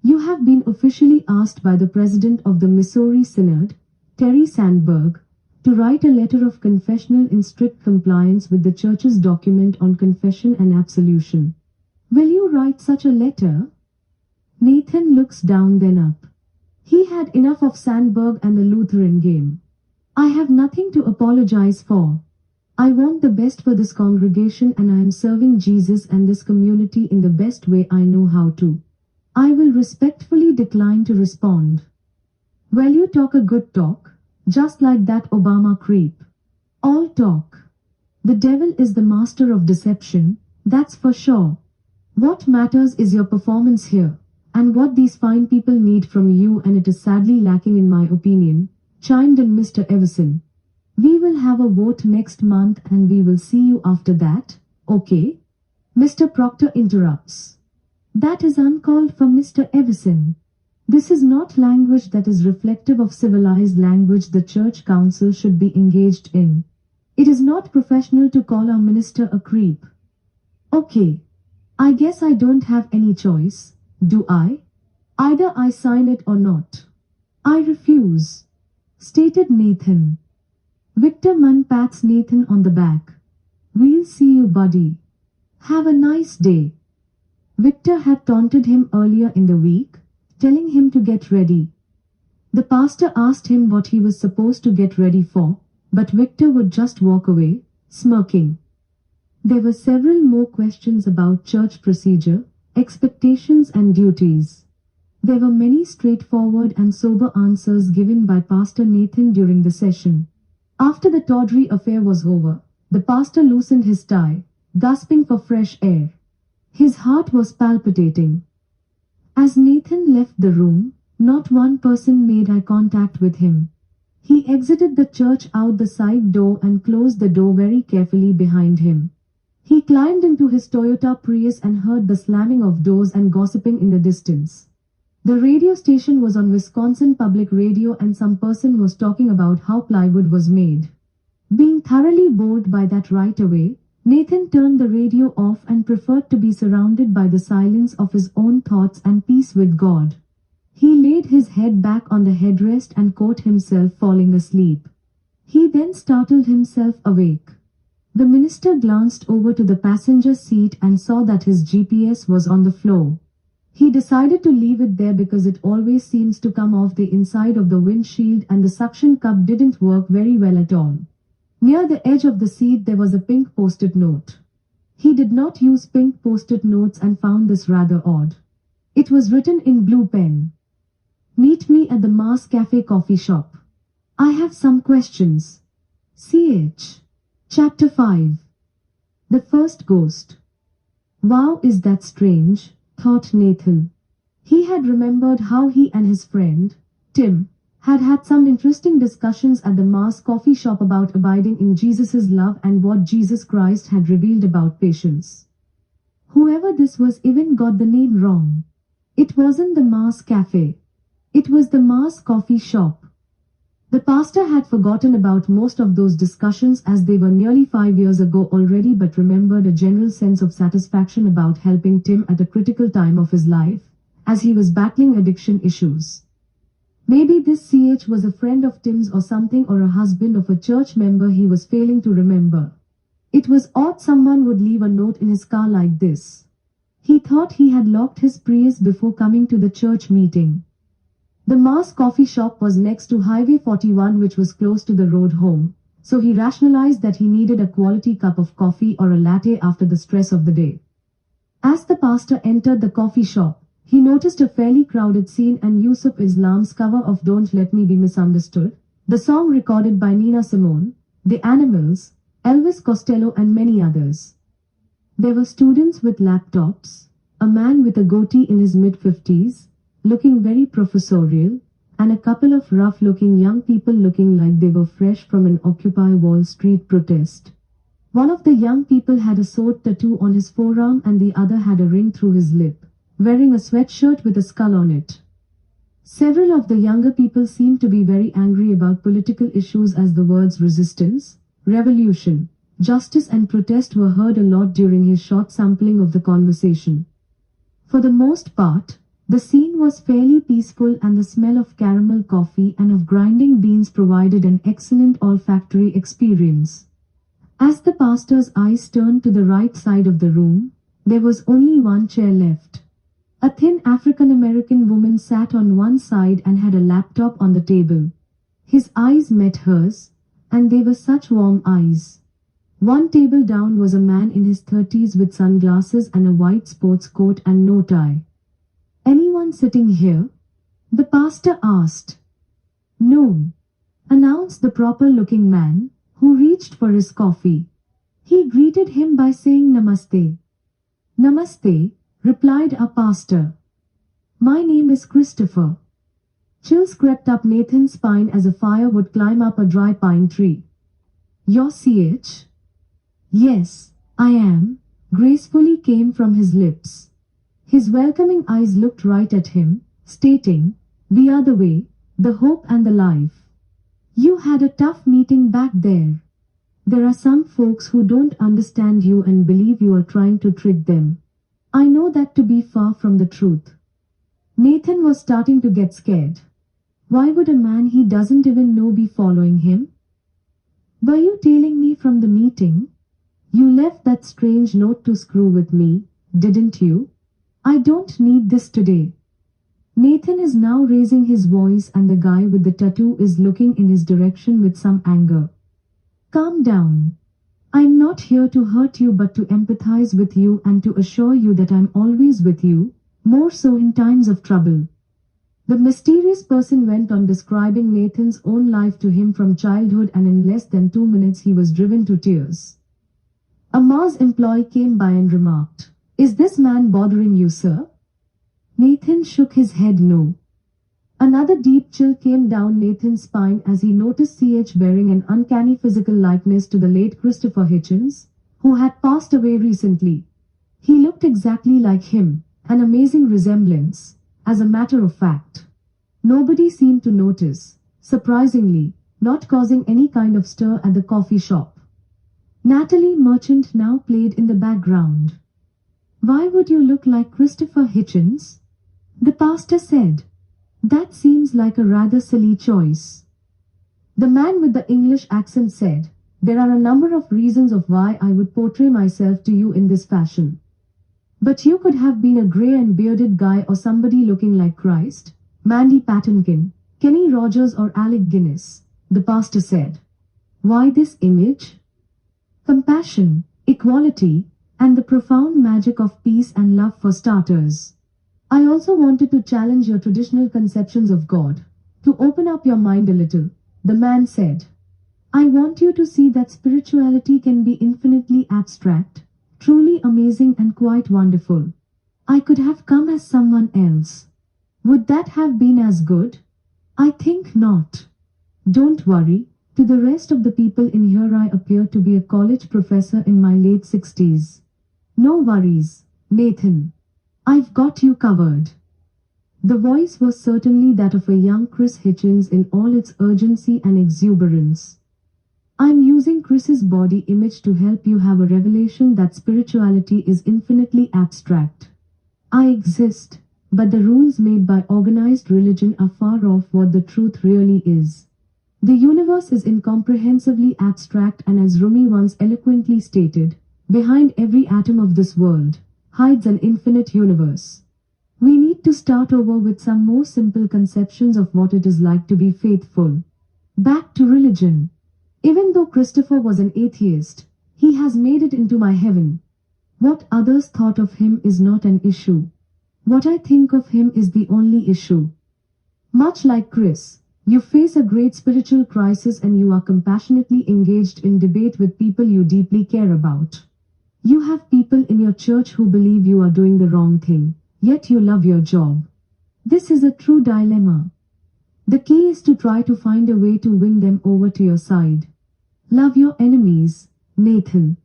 You have been officially asked by the president of the Missouri Synod, Terry Sandberg, to write a letter of confessional in strict compliance with the church's document on confession and absolution. Will you write such a letter? Nathan looks down then up. He had enough of Sandberg and the Lutheran game. I have nothing to apologize for. I want the best for this congregation and I am serving Jesus and this community in the best way I know how to. I will respectfully decline to respond. Well, you talk a good talk, just like that Obama creep. All talk. The devil is the master of deception, that's for sure. What matters is your performance here, and what these fine people need from you, and it is sadly lacking in my opinion, chimed in Mr. Everson. We will have a vote next month and we will see you after that, okay? Mr. Proctor interrupts. That is uncalled for, Mr. Everson. This is not language that is reflective of civilized language the church council should be engaged in. It is not professional to call our minister a creep. Okay. I guess I don't have any choice, do I? Either I sign it or not. I refuse, stated Nathan. Victor Munn pats Nathan on the back. We'll see you, buddy. Have a nice day. Victor had taunted him earlier in the week, telling him to get ready. The pastor asked him what he was supposed to get ready for, but Victor would just walk away, smirking. There were several more questions about church procedure, expectations and duties. There were many straightforward and sober answers given by Pastor Nathan during the session. After the tawdry affair was over, the pastor loosened his tie, gasping for fresh air. His heart was palpitating. As Nathan left the room, not one person made eye contact with him. He exited the church out the side door and closed the door very carefully behind him. He climbed into his Toyota Prius and heard the slamming of doors and gossiping in the distance. The radio station was on Wisconsin Public Radio and some person was talking about how plywood was made. Being thoroughly bored by that right away, Nathan turned the radio off and preferred to be surrounded by the silence of his own thoughts and peace with God. He laid his head back on the headrest and caught himself falling asleep. He then startled himself awake. The minister glanced over to the passenger seat and saw that his GPS was on the floor. He decided to leave it there because it always seems to come off the inside of the windshield and the suction cup didn't work very well at all. Near the edge of the seat there was a pink post-it note. He did not use pink post-it notes and found this rather odd. It was written in blue pen. Meet me at the Mars Cafe coffee shop. I have some questions. CH. Chapter 5. The First Ghost. Wow, is that strange, thought Nathan. He had remembered how he and his friend, Tim, had had some interesting discussions at the Mars coffee shop about abiding in Jesus' love and what Jesus Christ had revealed about patience. Whoever this was even got the name wrong. It wasn't the Mars Cafe. It was the Mars coffee shop. The pastor had forgotten about most of those discussions as they were nearly 5 years ago already, but remembered a general sense of satisfaction about helping Tim at a critical time of his life, as he was battling addiction issues. Maybe this CH was a friend of Tim's or something, or a husband of a church member he was failing to remember. It was odd someone would leave a note in his car like this. He thought he had locked his Prius before coming to the church meeting. The Mars coffee shop was next to Highway 41, which was close to the road home, so he rationalized that he needed a quality cup of coffee or a latte after the stress of the day. As the pastor entered the coffee shop, he noticed a fairly crowded scene and Yusuf Islam's cover of Don't Let Me Be Misunderstood, the song recorded by Nina Simone, The Animals, Elvis Costello and many others. There were students with laptops, a man with a goatee in his mid-50s, looking very professorial, and a couple of rough-looking young people looking like they were fresh from an Occupy Wall Street protest. One of the young people had a sword tattoo on his forearm and the other had a ring through his lip, wearing a sweatshirt with a skull on it. Several of the younger people seemed to be very angry about political issues as the words resistance, revolution, justice and protest were heard a lot during his short sampling of the conversation. For the most part, the scene was fairly peaceful and the smell of caramel coffee and of grinding beans provided an excellent olfactory experience. As the pastor's eyes turned to the right side of the room, there was only one chair left. A thin African-American woman sat on one side and had a laptop on the table. His eyes met hers, and they were such warm eyes. One table down was a man in his 30s with sunglasses and a white sports coat and no tie. "Anyone sitting here?" the pastor asked. "No," announced the proper-looking man, who reached for his coffee. He greeted him by saying Namaste. "Namaste," replied our pastor. "My name is Christopher." Chills crept up Nathan's spine as a fire would climb up a dry pine tree. "You're CH?" "Yes, I am," gracefully came from his lips. His welcoming eyes looked right at him, stating, "We are the way, the hope and the life." "You had a tough meeting back there. There are some folks who don't understand you and believe you are trying to trick them. I know that to be far from the truth." Nathan was starting to get scared. Why would a man he doesn't even know be following him? "Were you tailing me from the meeting? You left that strange note to screw with me, didn't you? I don't need this today." Nathan is now raising his voice and the guy with the tattoo is looking in his direction with some anger. "Calm down. I'm not here to hurt you but to empathize with you and to assure you that I'm always with you, more so in times of trouble." The mysterious person went on describing Nathan's own life to him from childhood, and in less than 2 minutes he was driven to tears. A Mars employee came by and remarked, "Is this man bothering you, sir?" Nathan shook his head no. Another deep chill came down Nathan's spine as he noticed CH bearing an uncanny physical likeness to the late Christopher Hitchens, who had passed away recently. He looked exactly like him, an amazing resemblance, as a matter of fact. Nobody seemed to notice, surprisingly, not causing any kind of stir at the coffee shop. Natalie Merchant now played in the background. "Why would you look like Christopher Hitchens?" the pastor said. "That seems like a rather silly choice." The man with the English accent said, "There are a number of reasons of why I would portray myself to you in this fashion. But you could have been a grey and bearded guy or somebody looking like Christ, Mandy Patinkin, Kenny Rogers or Alec Guinness," the pastor said. "Why this image? Compassion, equality, and the profound magic of peace and love for starters. I also wanted to challenge your traditional conceptions of God, to open up your mind a little," the man said. "I want you to see that spirituality can be infinitely abstract, truly amazing and quite wonderful. I could have come as someone else. Would that have been as good? I think not. Don't worry, to the rest of the people in here I appear to be a college professor in my late 60s. No worries, Nathan. I've got you covered. The voice was certainly that of a young Chris Hitchens in all its urgency and exuberance. I'm using Chris's body image to help you have a revelation that spirituality is infinitely abstract. I exist, but the rules made by organized religion are far off what the truth really is. The universe is incomprehensibly abstract, and as Rumi once eloquently stated, behind every atom of this world hides an infinite universe. We need to start over with some more simple conceptions of what it is like to be faithful. Back to religion. Even though Christopher was an atheist, he has made it into my heaven. What others thought of him is not an issue. What I think of him is the only issue. Much like Chris, you face a great spiritual crisis and you are compassionately engaged in debate with people you deeply care about. You have people in your church who believe you are doing the wrong thing, yet you love your job. This is a true dilemma. The key is to try to find a way to win them over to your side. Love your enemies, Nathan.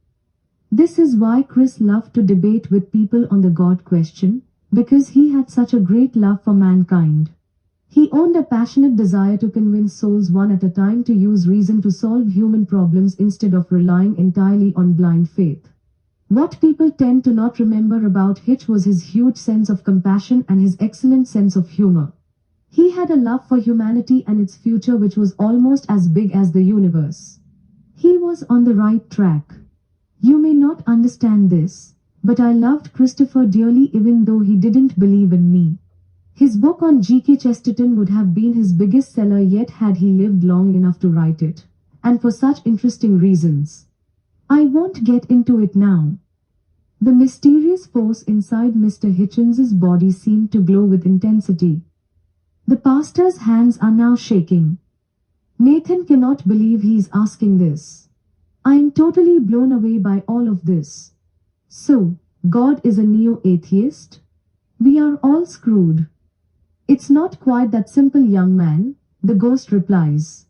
This is why Chris loved to debate with people on the God question, because he had such a great love for mankind. He owned a passionate desire to convince souls one at a time to use reason to solve human problems instead of relying entirely on blind faith. What people tend to not remember about Hitch was his huge sense of compassion and his excellent sense of humor. He had a love for humanity and its future which was almost as big as the universe. He was on the right track. You may not understand this, but I loved Christopher dearly even though he didn't believe in me. His book on G.K. Chesterton would have been his biggest seller yet had he lived long enough to write it, and for such interesting reasons. I won't get into it now. The mysterious force inside Mr. Hitchens's body seemed to glow with intensity. The pastor's hands are now shaking. Nathan cannot believe he's asking this. I am totally blown away by all of this. So, God is a neo-atheist? We are all screwed. It's not quite that simple, young man, the ghost replies.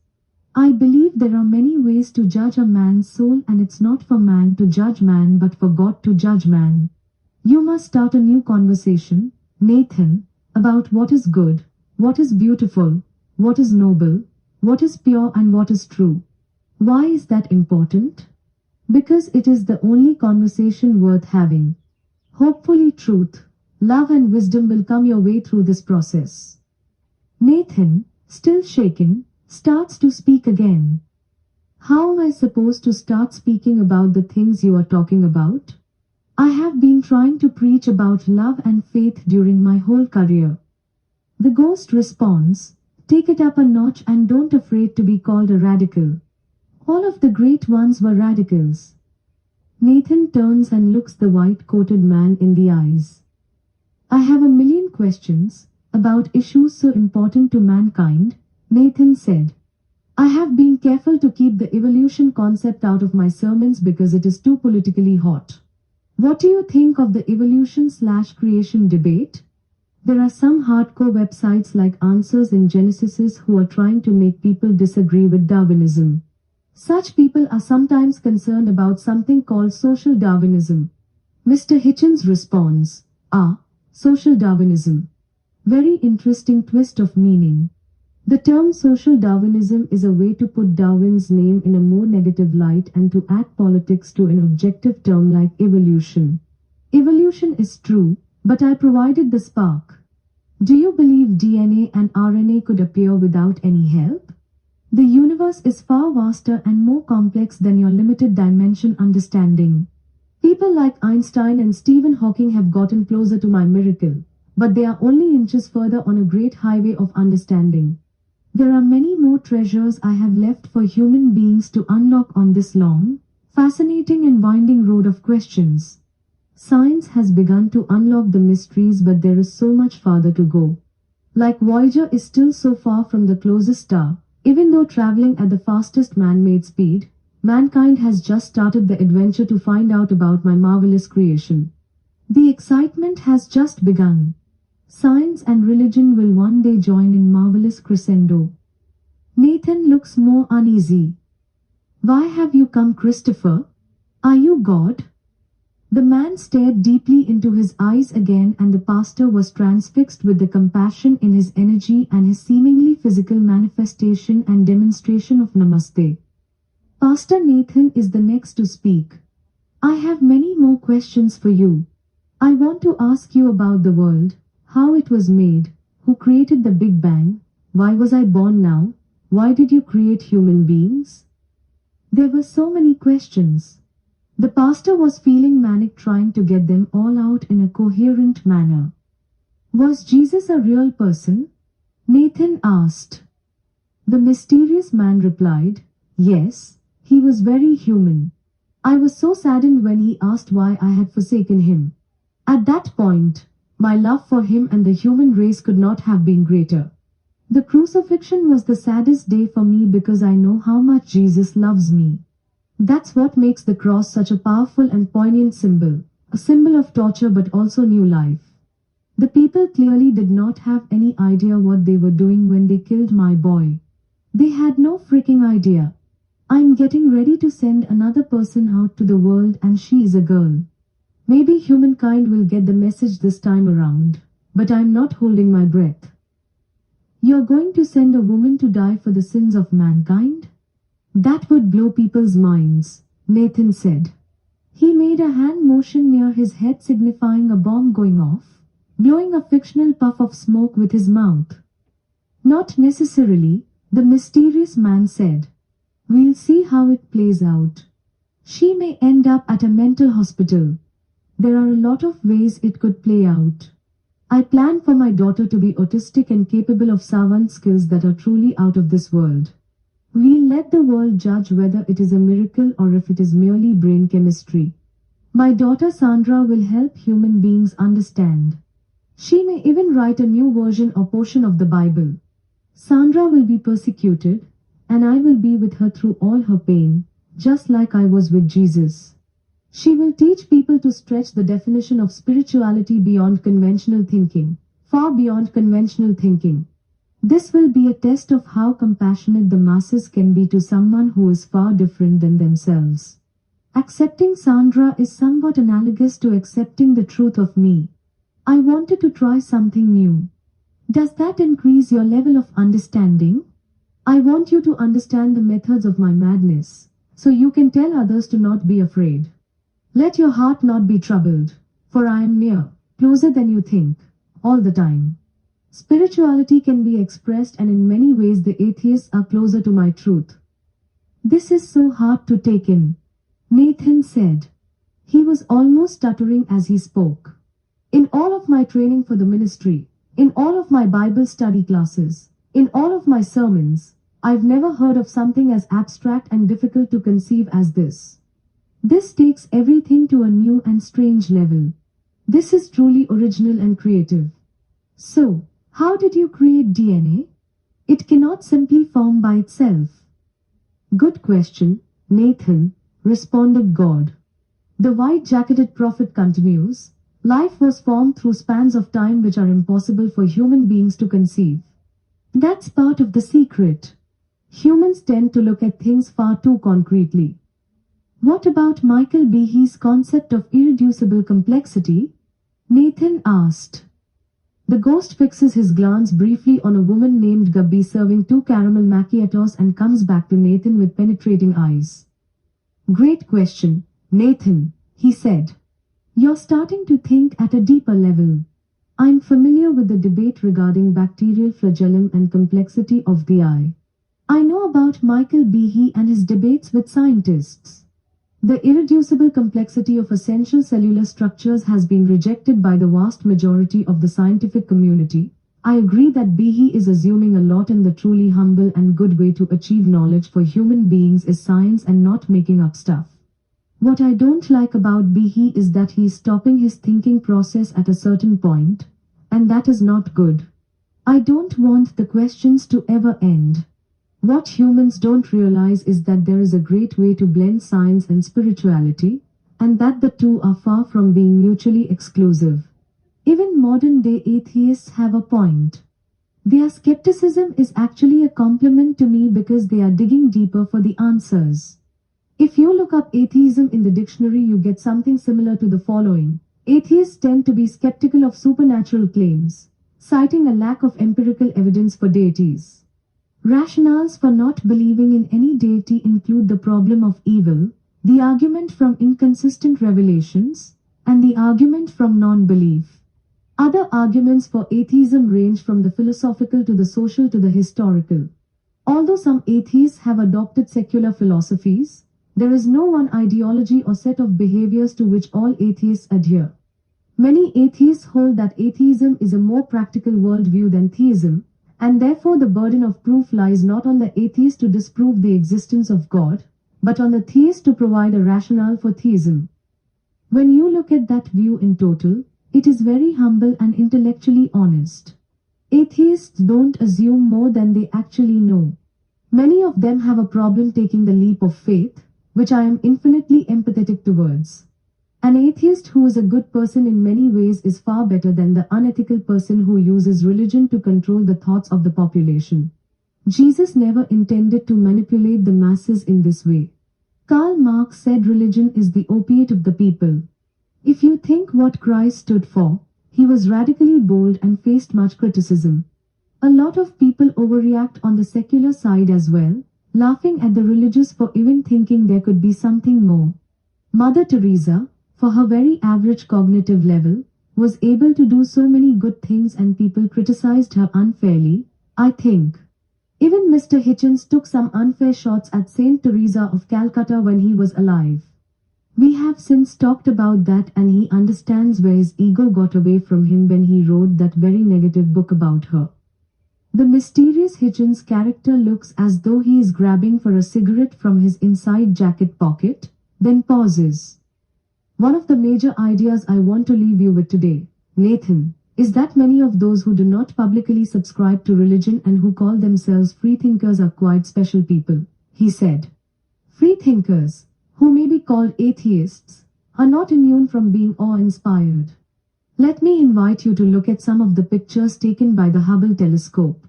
I believe there are many ways to judge a man's soul, and it's not for man to judge man but for God to judge man. You must start a new conversation, Nathan, about what is good, what is beautiful, what is noble, what is pure and what is true. Why is that important? Because it is the only conversation worth having. Hopefully truth, love and wisdom will come your way through this process. Nathan, still shaken, starts to speak again. How am I supposed to start speaking about the things you are talking about? I have been trying to preach about love and faith during my whole career. The ghost responds, take it up a notch and don't afraid to be called a radical. All of the great ones were radicals. Nathan turns and looks the white-coated man in the eyes. I have a million questions about issues so important to mankind, Nathan said. I have been careful to keep the evolution concept out of my sermons because it is too politically hot. What do you think of the evolution/creation debate? There are some hardcore websites like Answers in Genesis who are trying to make people disagree with Darwinism. Such people are sometimes concerned about something called social Darwinism. Mr. Hitchens responds, social Darwinism. Very interesting twist of meaning. The term social Darwinism is a way to put Darwin's name in a more negative light and to add politics to an objective term like evolution. Evolution is true, but I provided the spark. Do you believe DNA and RNA could appear without any help? The universe is far vaster and more complex than your limited dimension understanding. People like Einstein and Stephen Hawking have gotten closer to my miracle, but they are only inches further on a great highway of understanding. There are many more treasures I have left for human beings to unlock on this long, fascinating and winding road of questions. Science has begun to unlock the mysteries, but there is so much farther to go. Like Voyager is still so far from the closest star, even though traveling at the fastest man-made speed, mankind has just started the adventure to find out about my marvelous creation. The excitement has just begun. Science and religion will one day join in marvelous crescendo. Nathan looks more uneasy. Why have you come, Christopher? Are you God? The man stared deeply into his eyes again, and the pastor was transfixed with the compassion in his energy and his seemingly physical manifestation and demonstration of Namaste. Pastor Nathan is the next to speak. I have many more questions for you. I want to ask you about the world, how it was made, who created the Big Bang, why was I born now, why did you create human beings? There were so many questions. The pastor was feeling manic trying to get them all out in a coherent manner. Was Jesus a real person? Nathan asked. The mysterious man replied, yes, he was very human. I was so saddened when he asked why I had forsaken him. At that point, my love for him and the human race could not have been greater. The crucifixion was the saddest day for me because I know how much Jesus loves me. That's what makes the cross such a powerful and poignant symbol, a symbol of torture but also new life. The people clearly did not have any idea what they were doing when they killed my boy. They had no freaking idea. I'm getting ready to send another person out to the world, and she is a girl. Maybe humankind will get the message this time around, but I'm not holding my breath. You're going to send a woman to die for the sins of mankind? That would blow people's minds, Nathan said. He made a hand motion near his head signifying a bomb going off, blowing a fictional puff of smoke with his mouth. Not necessarily, the mysterious man said. We'll see how it plays out. She may end up at a mental hospital. There are a lot of ways it could play out. I plan for my daughter to be autistic and capable of savant skills that are truly out of this world. We'll let the world judge whether it is a miracle or if it is merely brain chemistry. My daughter Sandra will help human beings understand. She may even write a new version or portion of the Bible. Sandra will be persecuted, and I will be with her through all her pain, just like I was with Jesus. She will teach people to stretch the definition of spirituality beyond conventional thinking, far beyond conventional thinking. This will be a test of how compassionate the masses can be to someone who is far different than themselves. Accepting Sandra is somewhat analogous to accepting the truth of me. I wanted to try something new. Does that increase your level of understanding? I want you to understand the methods of my madness, so you can tell others to not be afraid. Let your heart not be troubled, for I am near, closer than you think, all the time. Spirituality can be expressed, and in many ways the atheists are closer to my truth. This is so hard to take in, Nathan said. He was almost stuttering as he spoke. In all of my training for the ministry, in all of my Bible study classes, in all of my sermons, I've never heard of something as abstract and difficult to conceive as this. This takes everything to a new and strange level. This is truly original and creative. So, how did you create DNA? It cannot simply form by itself. Good question, Nathan, responded God. The white-jacketed prophet continues, life was formed through spans of time which are impossible for human beings to conceive. That's part of the secret. Humans tend to look at things far too concretely. What about Michael Behe's concept of irreducible complexity? Nathan asked. The ghost fixes his glance briefly on a woman named Gabby serving 2 caramel macchiatos and comes back to Nathan with penetrating eyes. Great question, Nathan, he said. You're starting to think at a deeper level. I'm familiar with the debate regarding bacterial flagellum and complexity of the eye. I know about Michael Behe and his debates with scientists. The irreducible complexity of essential cellular structures has been rejected by the vast majority of the scientific community. I agree that Behe is assuming a lot, and the truly humble and good way to achieve knowledge for human beings is science and not making up stuff. What I don't like about Behe is that he is stopping his thinking process at a certain point, and that is not good. I don't want the questions to ever end. What humans don't realize is that there is a great way to blend science and spirituality, and that the two are far from being mutually exclusive. Even modern-day atheists have a point. Their skepticism is actually a compliment to me because they are digging deeper for the answers. If you look up atheism in the dictionary, you get something similar to the following. Atheists tend to be skeptical of supernatural claims, citing a lack of empirical evidence for deities. Rationales for not believing in any deity include the problem of evil, the argument from inconsistent revelations, and the argument from non-belief. Other arguments for atheism range from the philosophical to the social to the historical. Although some atheists have adopted secular philosophies, there is no one ideology or set of behaviors to which all atheists adhere. Many atheists hold that atheism is a more practical worldview than theism, and therefore the burden of proof lies not on the atheist to disprove the existence of God, but on the theist to provide a rationale for theism. When you look at that view in total, it is very humble and intellectually honest. Atheists don't assume more than they actually know. Many of them have a problem taking the leap of faith, which I am infinitely empathetic towards. An atheist who is a good person in many ways is far better than the unethical person who uses religion to control the thoughts of the population. Jesus never intended to manipulate the masses in this way. Karl Marx said religion is the opiate of the people. If you think what Christ stood for, he was radically bold and faced much criticism. A lot of people overreact on the secular side as well, laughing at the religious for even thinking there could be something more. Mother Teresa, for her very average cognitive level, was able to do so many good things and people criticized her unfairly, I think. Even Mr. Hitchens took some unfair shots at Saint Teresa of Calcutta when he was alive. We have since talked about that and he understands where his ego got away from him when he wrote that very negative book about her. The mysterious Hitchens character looks as though he is grabbing for a cigarette from his inside jacket pocket, then pauses. One of the major ideas I want to leave you with today, Nathan, is that many of those who do not publicly subscribe to religion and who call themselves freethinkers are quite special people, he said. Freethinkers, who may be called atheists, are not immune from being awe-inspired. Let me invite you to look at some of the pictures taken by the Hubble telescope.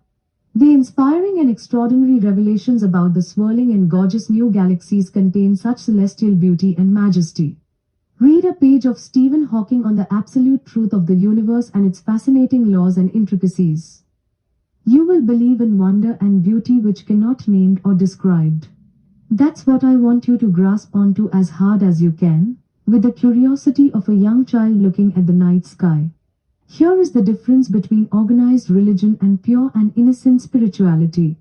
The inspiring and extraordinary revelations about the swirling and gorgeous new galaxies contain such celestial beauty and majesty. Read a page of Stephen Hawking on the absolute truth of the universe and its fascinating laws and intricacies. You will believe in wonder and beauty which cannot be named or described. That's what I want you to grasp onto as hard as you can, with the curiosity of a young child looking at the night sky. Here is the difference between organized religion and pure and innocent spirituality.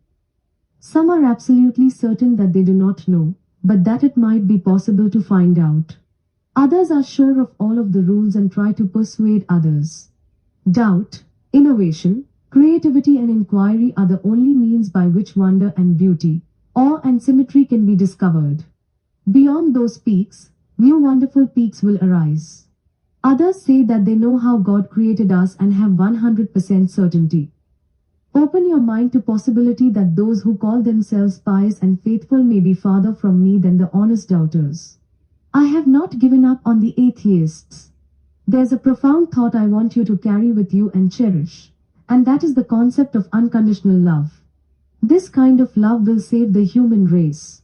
Some are absolutely certain that they do not know, but that it might be possible to find out. Others are sure of all of the rules and try to persuade others. Doubt, innovation, creativity and inquiry are the only means by which wonder and beauty, awe and symmetry can be discovered. Beyond those peaks, new wonderful peaks will arise. Others say that they know how God created us and have 100% certainty. Open your mind to possibility that those who call themselves pious and faithful may be farther from me than the honest doubters. I have not given up on the atheists. There's a profound thought I want you to carry with you and cherish, and that is the concept of unconditional love. This kind of love will save the human race.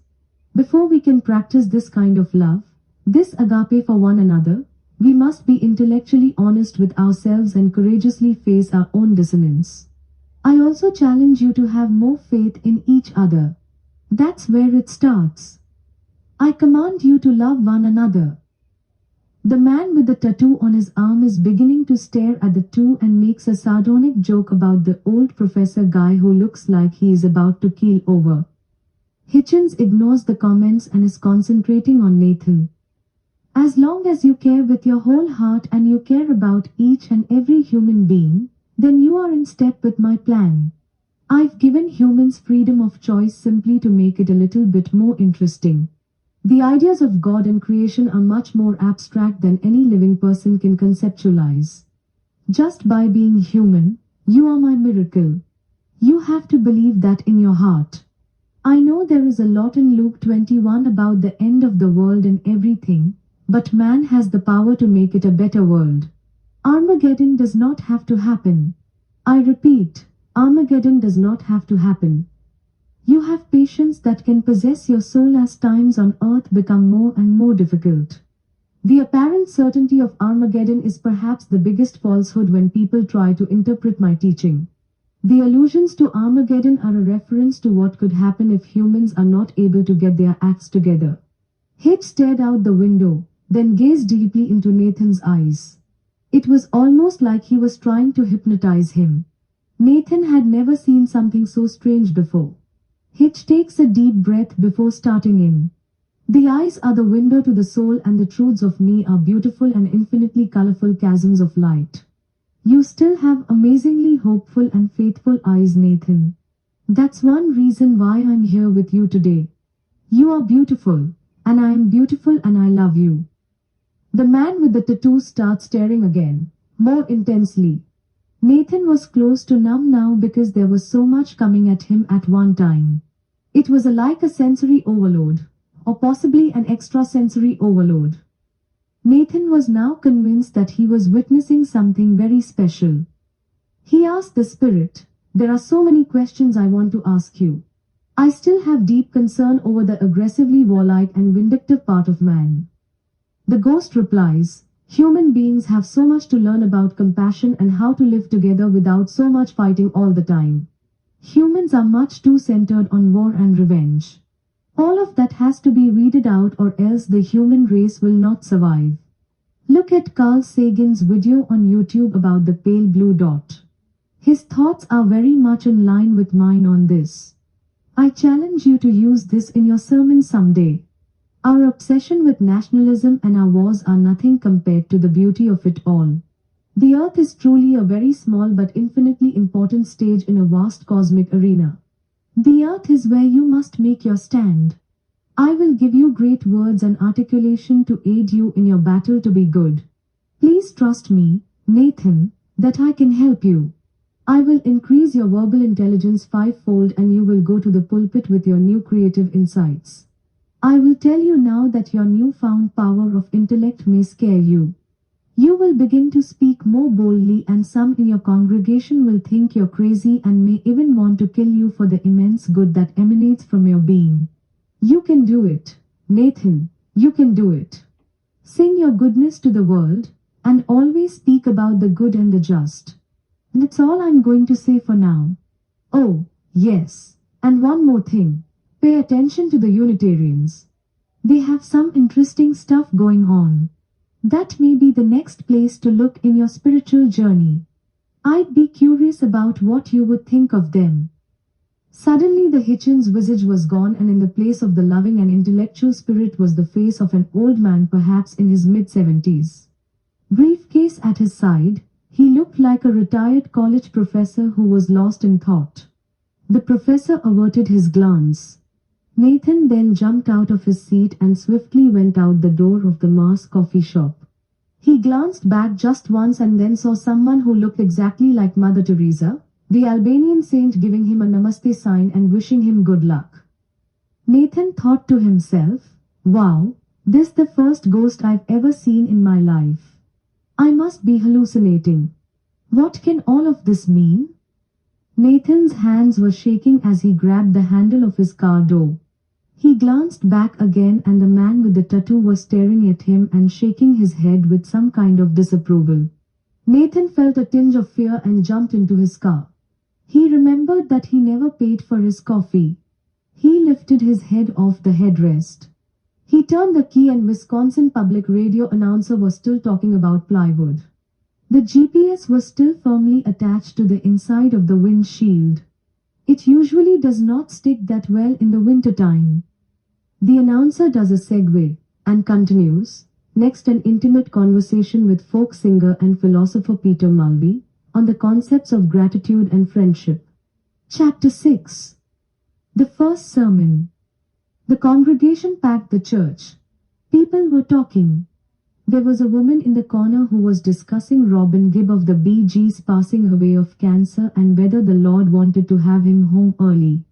Before we can practice this kind of love, this agape for one another, we must be intellectually honest with ourselves and courageously face our own dissonance. I also challenge you to have more faith in each other. That's where it starts. I command you to love one another. The man with the tattoo on his arm is beginning to stare at the two and makes a sardonic joke about the old professor guy who looks like he is about to keel over. Hitchens ignores the comments and is concentrating on Nathan. As long as you care with your whole heart and you care about each and every human being, then you are in step with my plan. I've given humans freedom of choice simply to make it a little bit more interesting. The ideas of God and creation are much more abstract than any living person can conceptualize. Just by being human, you are my miracle. You have to believe that in your heart. I know there is a lot in Luke 21 about the end of the world and everything, but man has the power to make it a better world. Armageddon does not have to happen. I repeat, Armageddon does not have to happen. You have patience that can possess your soul as times on earth become more and more difficult. The apparent certainty of Armageddon is perhaps the biggest falsehood when people try to interpret my teaching. The allusions to Armageddon are a reference to what could happen if humans are not able to get their acts together. Hitch stared out the window, then gazed deeply into Nathan's eyes. It was almost like he was trying to hypnotize him. Nathan had never seen something so strange before. Hitch takes a deep breath before starting in. The eyes are the window to the soul, and the truths of me are beautiful and infinitely colorful chasms of light. You still have amazingly hopeful and faithful eyes, Nathan. That's one reason why I'm here with you today. You are beautiful, and I am beautiful, and I love you. The man with the tattoo starts staring again, more intensely. Nathan was close to numb now because there was so much coming at him at one time. It was like a sensory overload, or possibly an extrasensory overload. Nathan was now convinced that he was witnessing something very special. He asked the spirit, "There are so many questions I want to ask you. I still have deep concern over the aggressively warlike and vindictive part of man." The ghost replies, "Human beings have so much to learn about compassion and how to live together without so much fighting all the time. Humans are much too centered on war and revenge. All of that has to be weeded out, or else the human race will not survive." Look at Carl Sagan's video on YouTube about the pale blue dot. His thoughts are very much in line with mine on this. I challenge you to use this in your sermon someday. Our obsession with nationalism and our wars are nothing compared to the beauty of it all. The earth is truly a very small but infinitely important stage in a vast cosmic arena. The earth is where you must make your stand. I will give you great words and articulation to aid you in your battle to be good. Please trust me, Nathan, that I can help you. I will increase your verbal intelligence fivefold, and you will go to the pulpit with your new creative insights. I will tell you now that your newfound power of intellect may scare you. You will begin to speak more boldly, and some in your congregation will think you're crazy and may even want to kill you for the immense good that emanates from your being. You can do it, Nathan, you can do it. Sing your goodness to the world, and always speak about the good and the just. That's all I'm going to say for now. Oh, yes, and one more thing. Pay attention to the Unitarians. They have some interesting stuff going on. That may be the next place to look in your spiritual journey. I'd be curious about what you would think of them. Suddenly the Hitchens' visage was gone, and in the place of the loving and intellectual spirit was the face of an old man, perhaps in his mid-70s. Briefcase at his side, he looked like a retired college professor who was lost in thought. The professor averted his glance. Nathan then jumped out of his seat and swiftly went out the door of the Mars coffee shop. He glanced back just once and then saw someone who looked exactly like Mother Teresa, the Albanian saint, giving him a namaste sign and wishing him good luck. Nathan thought to himself, "Wow, this the first ghost I've ever seen in my life. I must be hallucinating. What can all of this mean?" Nathan's hands were shaking as he grabbed the handle of his car door. He glanced back again, and the man with the tattoo was staring at him and shaking his head with some kind of disapproval. Nathan felt a tinge of fear and jumped into his car. He remembered that he never paid for his coffee. He lifted his head off the headrest. He turned the key, and Wisconsin public radio announcer was still talking about plywood. The GPS was still firmly attached to the inside of the windshield. It usually does not stick that well in the wintertime. The announcer does a segue and continues, "Next, an intimate conversation with folk singer and philosopher Peter Mulvey on the concepts of gratitude and friendship." Chapter 6. The first sermon. The congregation packed the church. People were talking. There was a woman in the corner who was discussing Robin Gibb of the Bee Gees passing away of cancer and whether the Lord wanted to have him home early.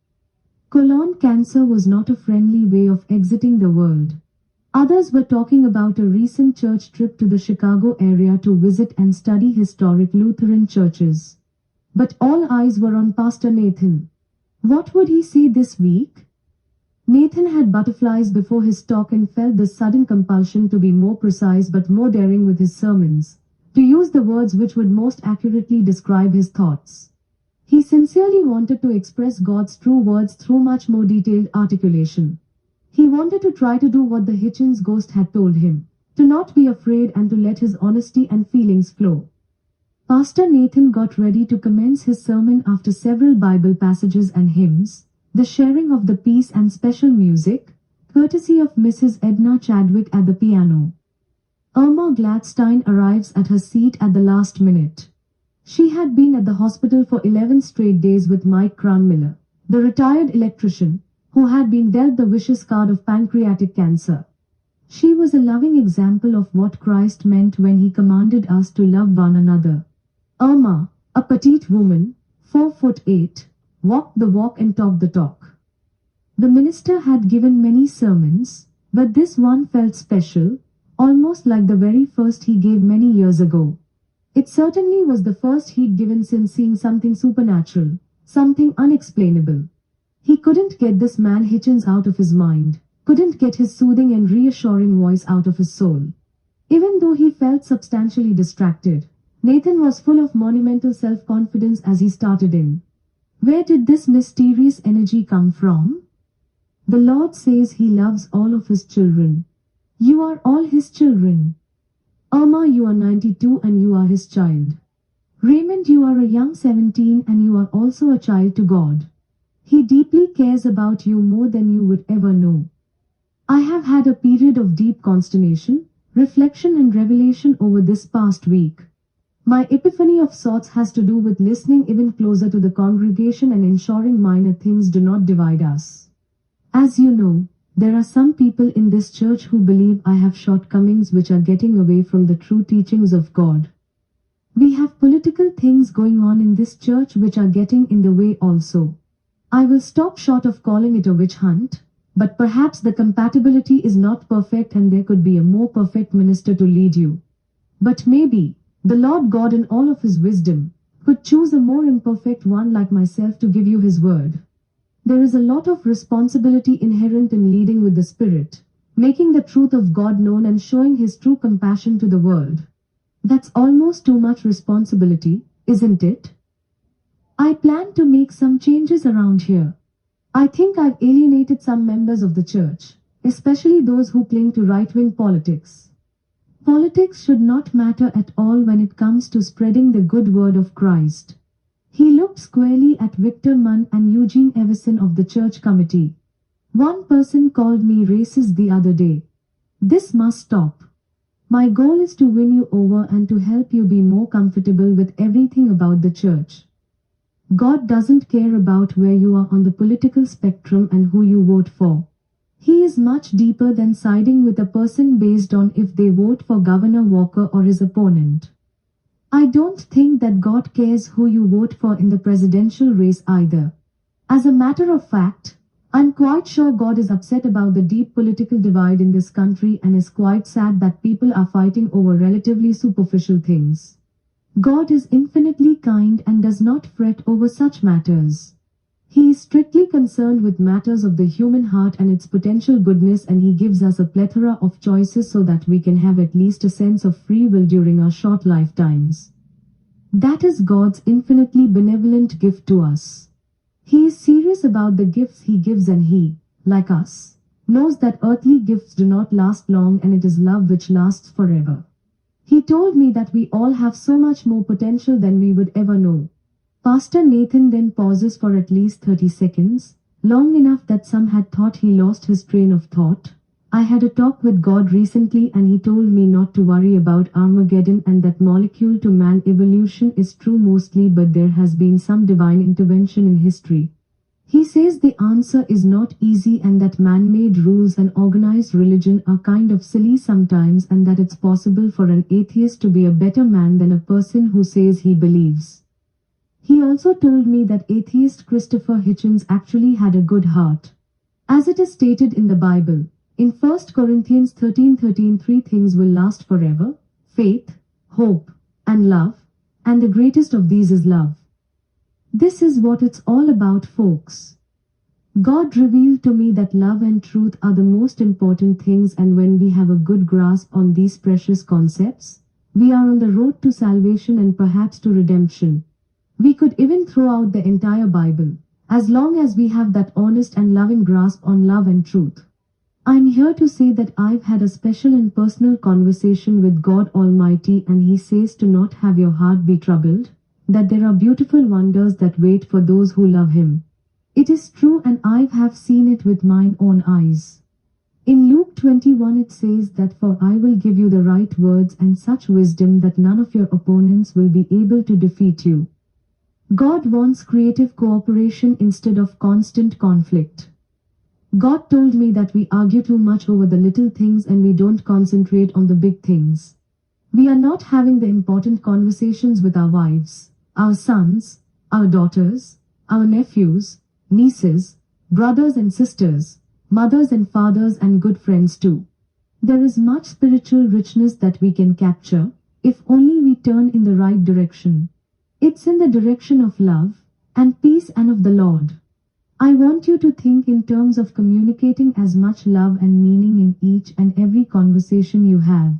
Colon cancer was not a friendly way of exiting the world. Others were talking about a recent church trip to the Chicago area to visit and study historic Lutheran churches. But all eyes were on Pastor Nathan. What would he say this week? Nathan had butterflies before his talk and felt the sudden compulsion to be more precise but more daring with his sermons, to use the words which would most accurately describe his thoughts. He sincerely wanted to express God's true words through much more detailed articulation. He wanted to try to do what the Hitchens ghost had told him, to not be afraid and to let his honesty and feelings flow. Pastor Nathan got ready to commence his sermon after several Bible passages and hymns, the sharing of the piece and special music, courtesy of Mrs. Edna Chadwick at the piano. Irma Gladstein arrives at her seat at the last minute. She had been at the hospital for 11 straight days with Mike Cranmiller, the retired electrician, who had been dealt the vicious card of pancreatic cancer. She was a loving example of what Christ meant when he commanded us to love one another. Irma, a petite woman, 4'8", walked the walk and talked the talk. The minister had given many sermons, but this one felt special, almost like the very first he gave many years ago. It certainly was the first he'd given since seeing something supernatural, something unexplainable. He couldn't get this man Hitchens out of his mind, couldn't get his soothing and reassuring voice out of his soul. Even though he felt substantially distracted, Nathan was full of monumental self-confidence as he started in. Where did this mysterious energy come from? The Lord says he loves all of his children. You are all his children. Irma, you are 92 and you are his child. Raymond, you are a young 17 and you are also a child to God. He deeply cares about you more than you would ever know. I have had a period of deep consternation, reflection and revelation over this past week. My epiphany of sorts has to do with listening even closer to the congregation and ensuring minor things do not divide us. As you know, there are some people in this church who believe I have shortcomings which are getting away from the true teachings of God. We have political things going on in this church which are getting in the way also. I will stop short of calling it a witch hunt, but perhaps the compatibility is not perfect and there could be a more perfect minister to lead you. But maybe, the Lord God in all of his wisdom, could choose a more imperfect one like myself to give you his word. There is a lot of responsibility inherent in leading with the Spirit, making the truth of God known and showing his true compassion to the world. That's almost too much responsibility, isn't it? I plan to make some changes around here. I think I've alienated some members of the church, especially those who cling to right-wing politics. Politics should not matter at all when it comes to spreading the good word of Christ. He looked squarely at Victor Munn and Eugene Everson of the church committee. One person called me racist the other day. This must stop. My goal is to win you over and to help you be more comfortable with everything about the church. God doesn't care about where you are on the political spectrum and who you vote for. He is much deeper than siding with a person based on if they vote for Governor Walker or his opponent. I don't think that God cares who you vote for in the presidential race either. As a matter of fact, I'm quite sure God is upset about the deep political divide in this country and is quite sad that people are fighting over relatively superficial things. God is infinitely kind and does not fret over such matters. He is strictly concerned with matters of the human heart and its potential goodness, and he gives us a plethora of choices so that we can have at least a sense of free will during our short lifetimes. That is God's infinitely benevolent gift to us. He is serious about the gifts he gives, and he, like us, knows that earthly gifts do not last long and it is love which lasts forever. He told me that we all have so much more potential than we would ever know. Pastor Nathan then pauses for at least 30 seconds, long enough that some had thought he lost his train of thought. I had a talk with God recently and he told me not to worry about Armageddon and that molecule to man evolution is true mostly, but there has been some divine intervention in history. He says the answer is not easy and that man-made rules and organized religion are kind of silly sometimes, and that it's possible for an atheist to be a better man than a person who says he believes. He also told me that atheist Christopher Hitchens actually had a good heart. As it is stated in the Bible, In 1 Corinthians 13:13, three things will last forever: faith, hope, and love, and the greatest of these is love. This is what it's all about, folks. God revealed to me that love and truth are the most important things, and when we have a good grasp on these precious concepts, we are on the road to salvation and perhaps to redemption. We could even throw out the entire Bible, as long as we have that honest and loving grasp on love and truth. I'm here to say that I've had a special and personal conversation with God Almighty, and He says to not have your heart be troubled, that there are beautiful wonders that wait for those who love Him. It is true, and I have seen it with mine own eyes. In Luke 21 it says that, "For I will give you the right words and such wisdom that none of your opponents will be able to defeat you." God wants creative cooperation instead of constant conflict. God told me that we argue too much over the little things and we don't concentrate on the big things. We are not having the important conversations with our wives, our sons, our daughters, our nephews, nieces, brothers and sisters, mothers and fathers, and good friends too. There is much spiritual richness that we can capture, if only we turn in the right direction. It's in the direction of love, and peace, and of the Lord. I want you to think in terms of communicating as much love and meaning in each and every conversation you have.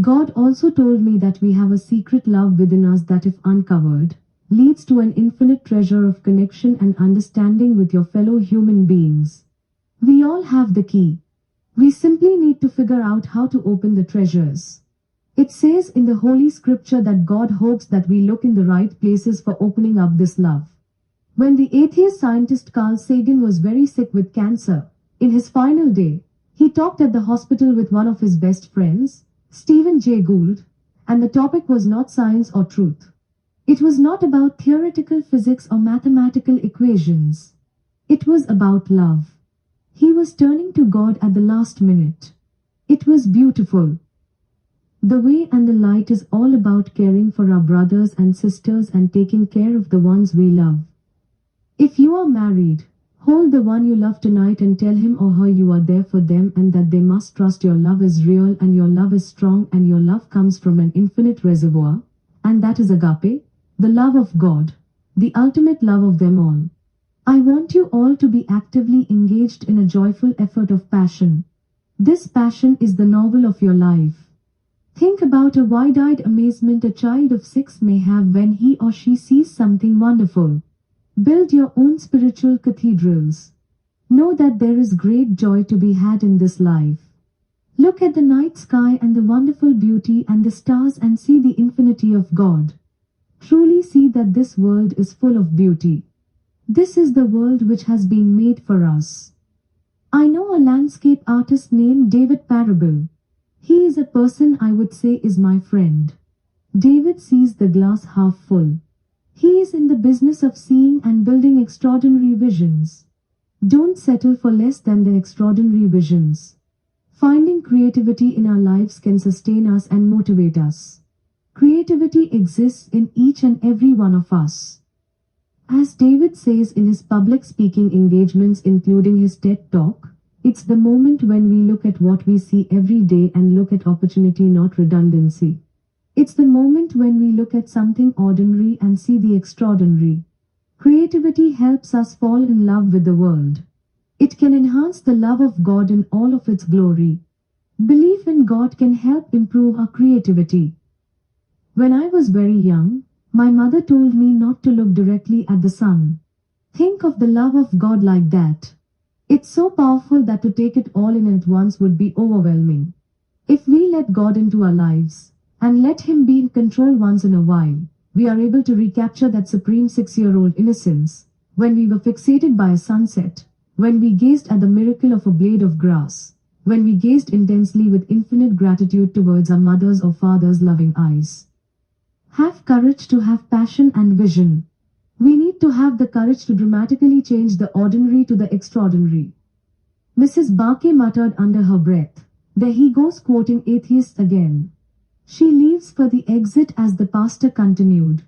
God also told me that we have a secret love within us that, if uncovered, leads to an infinite treasure of connection and understanding with your fellow human beings. We all have the key. We simply need to figure out how to open the treasures. It says in the Holy Scripture that God hopes that we look in the right places for opening up this love. When the atheist scientist Carl Sagan was very sick with cancer, in his final day, he talked at the hospital with one of his best friends, Stephen Jay Gould, and the topic was not science or truth. It was not about theoretical physics or mathematical equations. It was about love. He was turning to God at the last minute. It was beautiful. The way and the light is all about caring for our brothers and sisters and taking care of the ones we love. If you are married, hold the one you love tonight and tell him or her you are there for them and that they must trust your love is real and your love is strong and your love comes from an infinite reservoir, and that is agape, the love of God, the ultimate love of them all. I want you all to be actively engaged in a joyful effort of passion. This passion is the novel of your life. Think about a wide-eyed amazement a child of 6 may have when he or she sees something wonderful. Build your own spiritual cathedrals. Know that there is great joy to be had in this life. Look at the night sky and the wonderful beauty and the stars and see the infinity of God. Truly see that this world is full of beauty. This is the world which has been made for us. I know a landscape artist named David Parable. He is a person I would say is my friend. David sees the glass half full. He is in the business of seeing and building extraordinary visions. Don't settle for less than the extraordinary visions. Finding creativity in our lives can sustain us and motivate us. Creativity exists in each and every one of us. As David says in his public speaking engagements, including his TED Talk, it's the moment when we look at what we see every day and look at opportunity, not redundancy. It's the moment when we look at something ordinary and see the extraordinary. Creativity helps us fall in love with the world. It can enhance the love of God in all of its glory. Belief in God can help improve our creativity. When I was very young, my mother told me not to look directly at the sun. Think of the love of God like that. It's so powerful that to take it all in at once would be overwhelming. If we let God into our lives, and let Him be in control once in a while, we are able to recapture that supreme 6-year-old innocence, when we were fixated by a sunset, when we gazed at the miracle of a blade of grass, when we gazed intensely with infinite gratitude towards our mother's or father's loving eyes. Have courage to have passion and vision. We need to have the courage to dramatically change the ordinary to the extraordinary. Mrs. Barkey muttered under her breath, "There he goes quoting atheists again." She leaves for the exit as the pastor continued.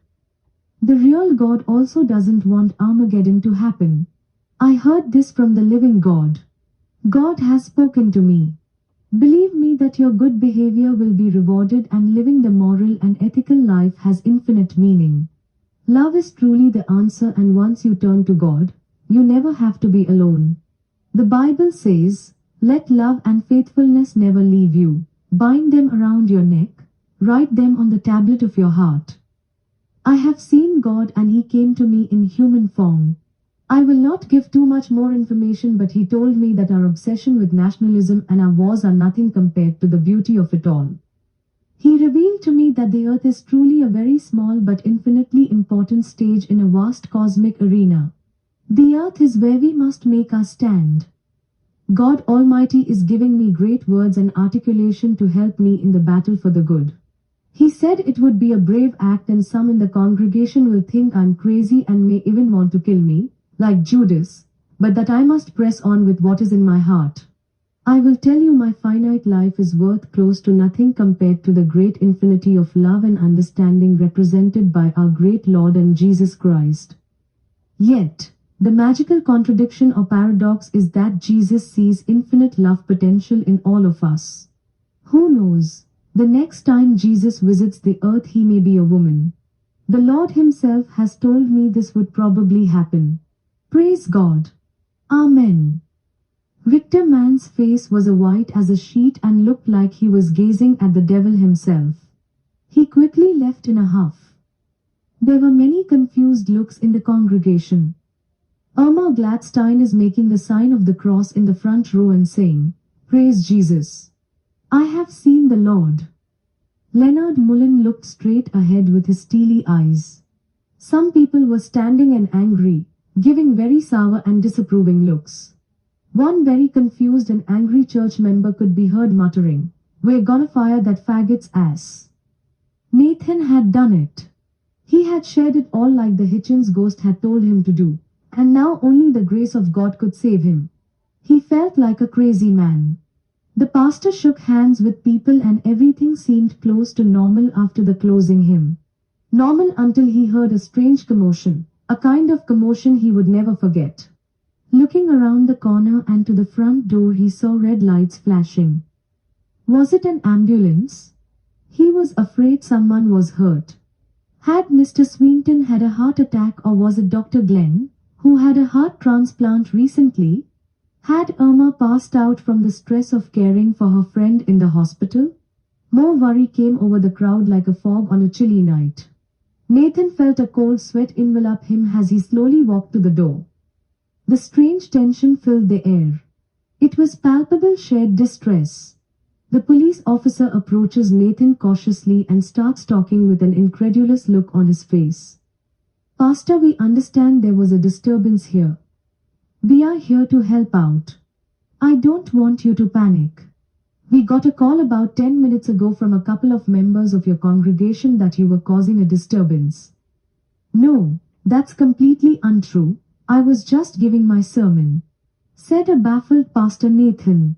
The real God also doesn't want Armageddon to happen. I heard this from the living God. God has spoken to me. Believe me that your good behavior will be rewarded and living the moral and ethical life has infinite meaning. Love is truly the answer, and once you turn to God, you never have to be alone. The Bible says, "Let love and faithfulness never leave you. Bind them around your neck, write them on the tablet of your heart." I have seen God and He came to me in human form. I will not give too much more information, but He told me that our obsession with nationalism and our wars are nothing compared to the beauty of it all. He revealed to me that the earth is truly a very small but infinitely important stage in a vast cosmic arena. The earth is where we must make our stand. God Almighty is giving me great words and articulation to help me in the battle for the good. He said it would be a brave act, and some in the congregation will think I'm crazy and may even want to kill me, like Judas, but that I must press on with what is in my heart. I will tell you, my finite life is worth close to nothing compared to the great infinity of love and understanding represented by our great Lord and Jesus Christ. Yet, the magical contradiction or paradox is that Jesus sees infinite love potential in all of us. Who knows? The next time Jesus visits the earth, he may be a woman. The Lord Himself has told me this would probably happen. Praise God. Amen. Victor Mann's face was white as a sheet and looked like he was gazing at the devil himself. He quickly left in a huff. There were many confused looks in the congregation. Irma Gladstein is making the sign of the cross in the front row and saying, "Praise Jesus. I have seen the Lord." Leonard Mullen looked straight ahead with his steely eyes. Some people were standing and angry, giving very sour and disapproving looks. One very confused and angry church member could be heard muttering, "We're gonna fire that faggot's ass." Nathan had done it. He had shared it all like the Hitchens ghost had told him to do, and now only the grace of God could save him. He felt like a crazy man. The pastor shook hands with people and everything seemed close to normal after the closing hymn. Normal until he heard a strange commotion, a kind of commotion he would never forget. Looking around the corner and to the front door, he saw red lights flashing. Was it an ambulance? He was afraid someone was hurt. Had Mr. Swinton had a heart attack, or was it Dr. Glenn, who had a heart transplant recently? Had Irma passed out from the stress of caring for her friend in the hospital? More worry came over the crowd like a fog on a chilly night. Nathan felt a cold sweat envelop him as he slowly walked to the door. The strange tension filled the air. It was palpable shared distress. The police officer approaches Nathan cautiously and starts talking with an incredulous look on his face. "Pastor, we understand there was a disturbance here. We are here to help out. I don't want you to panic. We got a call about 10 minutes ago from a couple of members of your congregation that you were causing a disturbance." "No, that's completely untrue. I was just giving my sermon," said a baffled Pastor Nathan.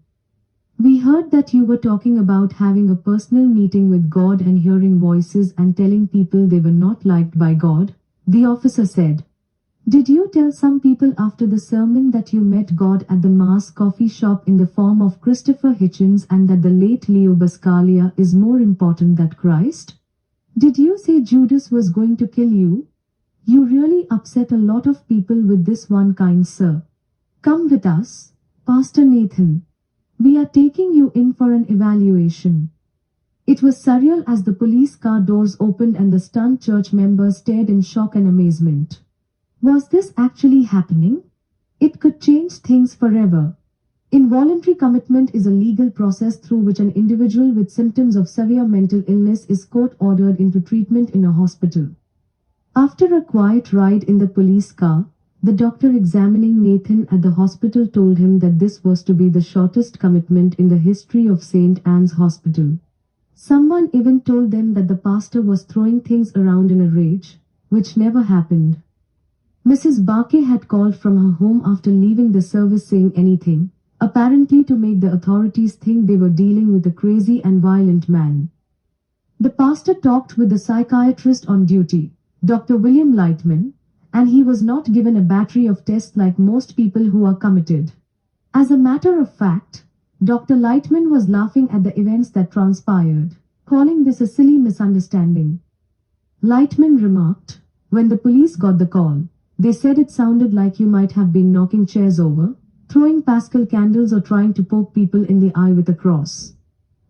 "We heard that you were talking about having a personal meeting with God and hearing voices and telling people they were not liked by God," the officer said. "Did you tell some people after the sermon that you met God at the Mars coffee shop in the form of Christopher Hitchens and that the late Leo Buscaglia is more important than Christ? Did you say Judas was going to kill you? You really upset a lot of people with this one, kind sir. Come with us, Pastor Nathan. We are taking you in for an evaluation." It was surreal as the police car doors opened and the stunned church members stared in shock and amazement. Was this actually happening? It could change things forever. Involuntary commitment is a legal process through which an individual with symptoms of severe mental illness is court-ordered into treatment in a hospital. After a quiet ride in the police car, the doctor examining Nathan at the hospital told him that this was to be the shortest commitment in the history of St. Anne's Hospital. Someone even told them that the pastor was throwing things around in a rage, which never happened. Mrs. Barkay had called from her home after leaving the service saying anything, apparently to make the authorities think they were dealing with a crazy and violent man. The pastor talked with the psychiatrist on duty, Dr. William Lightman, and he was not given a battery of tests like most people who are committed. As a matter of fact, Dr. Lightman was laughing at the events that transpired, calling this a silly misunderstanding. Lightman remarked, "When the police got the call, they said it sounded like you might have been knocking chairs over, throwing Pascal candles or trying to poke people in the eye with a cross.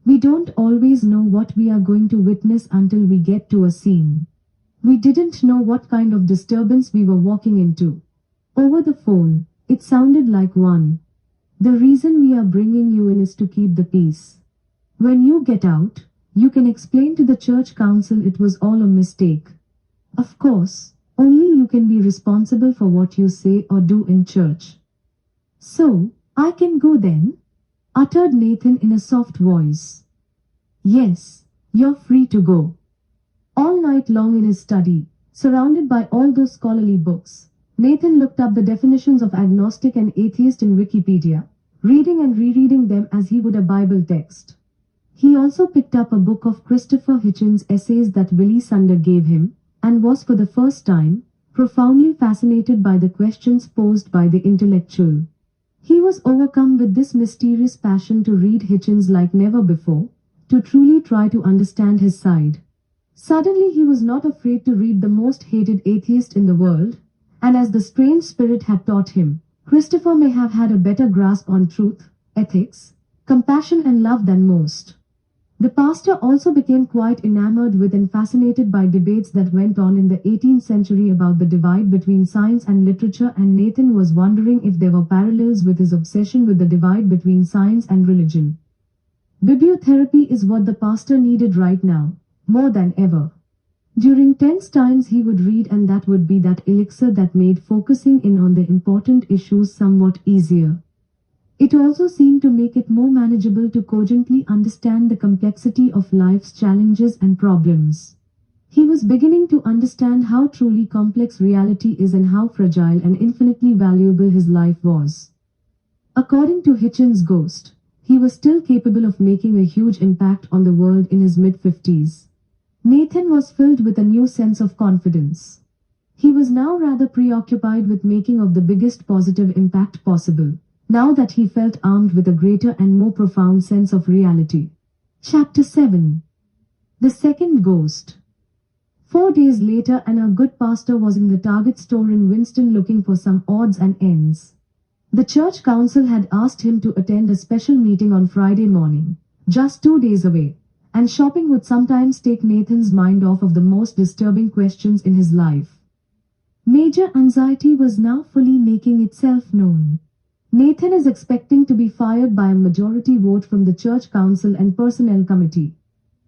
We don't always know what we are going to witness until we get to a scene. We didn't know what kind of disturbance we were walking into. Over the phone, it sounded like one. The reason we are bringing you in is to keep the peace. When you get out, you can explain to the church council it was all a mistake. Of course, only you can be responsible for what you say or do in church." "So, I can go then?" uttered Nathan in a soft voice. "Yes, you're free to go." All night long in his study, surrounded by all those scholarly books, Nathan looked up the definitions of agnostic and atheist in Wikipedia, reading and rereading them as he would a Bible text. He also picked up a book of Christopher Hitchens' essays that Willie Sunder gave him, and was for the first time, profoundly fascinated by the questions posed by the intellectual. He was overcome with this mysterious passion to read Hitchens like never before, to truly try to understand his side. Suddenly he was not afraid to read the most hated atheist in the world, and as the strange spirit had taught him, Christopher may have had a better grasp on truth, ethics, compassion and love than most. The pastor also became quite enamored with and fascinated by debates that went on in the 18th century about the divide between science and literature, and Nathan was wondering if there were parallels with his obsession with the divide between science and religion. Bibliotherapy is what the pastor needed right now, more than ever. During tense times he would read, and that would be that elixir that made focusing in on the important issues somewhat easier. It also seemed to make it more manageable to cogently understand the complexity of life's challenges and problems. He was beginning to understand how truly complex reality is and how fragile and infinitely valuable his life was. According to Hitchens' ghost, he was still capable of making a huge impact on the world in his mid-50s. Nathan was filled with a new sense of confidence. He was now rather preoccupied with making of the biggest positive impact possible, now that he felt armed with a greater and more profound sense of reality. Chapter 7. The Second Ghost. 4 days later, and our good pastor was in the Target store in Winston looking for some odds and ends. The church council had asked him to attend a special meeting on Friday morning, just 2 days away, and shopping would sometimes take Nathan's mind off of the most disturbing questions in his life. Major anxiety was now fully making itself known. Nathan is expecting to be fired by a majority vote from the church council and personnel committee.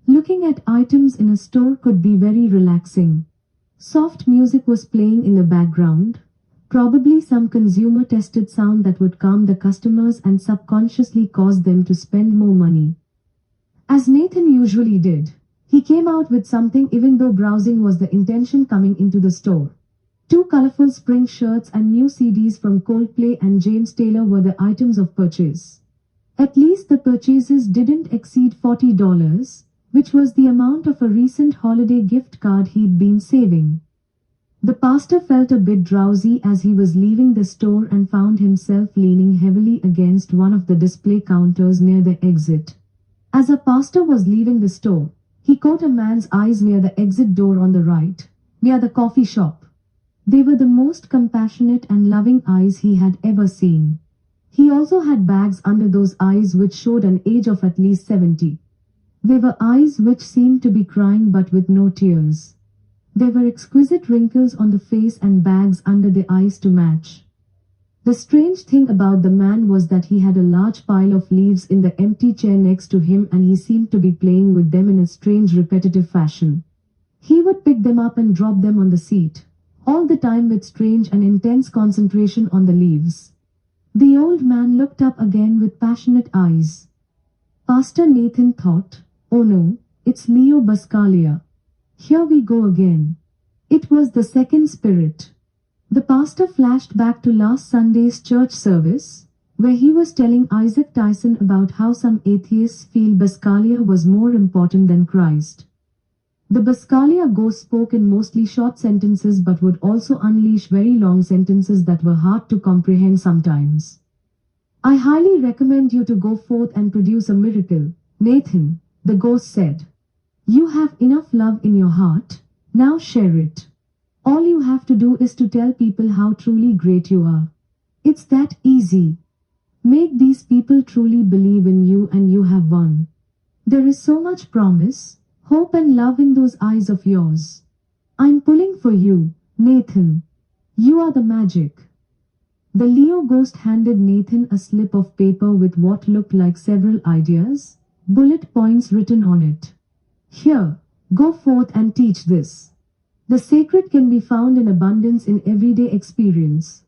Looking at items in a store could be very relaxing. Soft music was playing in the background, probably some consumer-tested sound that would calm the customers and subconsciously cause them to spend more money. As Nathan usually did, he came out with something even though browsing was the intention coming into the store. 2 colorful spring shirts and new CDs from Coldplay and James Taylor were the items of purchase. At least the purchases didn't exceed $40, which was the amount of a recent holiday gift card he'd been saving. The pastor felt a bit drowsy as he was leaving the store and found himself leaning heavily against one of the display counters near the exit. As a pastor was leaving the store, he caught a man's eyes near the exit door on the right, near the coffee shop. They were the most compassionate and loving eyes he had ever seen. He also had bags under those eyes which showed an age of at least 70. They were eyes which seemed to be crying but with no tears. There were exquisite wrinkles on the face and bags under the eyes to match. The strange thing about the man was that he had a large pile of leaves in the empty chair next to him, and he seemed to be playing with them in a strange repetitive fashion. He would pick them up and drop them on the seat, all the time with strange and intense concentration on the leaves. The old man looked up again with passionate eyes. Pastor Nathan thought, "Oh no, it's Leo Buscaglia. Here we go again." It was the second spirit. The pastor flashed back to last Sunday's church service, where he was telling Isaac Tyson about how some atheists feel Buscaglia was more important than Christ. The Buscaglia ghost spoke in mostly short sentences but would also unleash very long sentences that were hard to comprehend sometimes. I highly recommend you to go forth and produce a miracle, Nathan, the ghost said. You have enough love in your heart, now share it. All you have to do is to tell people how truly great you are. It's that easy. Make these people truly believe in you and you have won. There is so much promise, hope and love in those eyes of yours. I'm pulling for you, Nathan. You are the magic. The Leo ghost handed Nathan a slip of paper with what looked like several ideas, bullet points written on it. Here, go forth and teach this. The sacred can be found in abundance in everyday experience.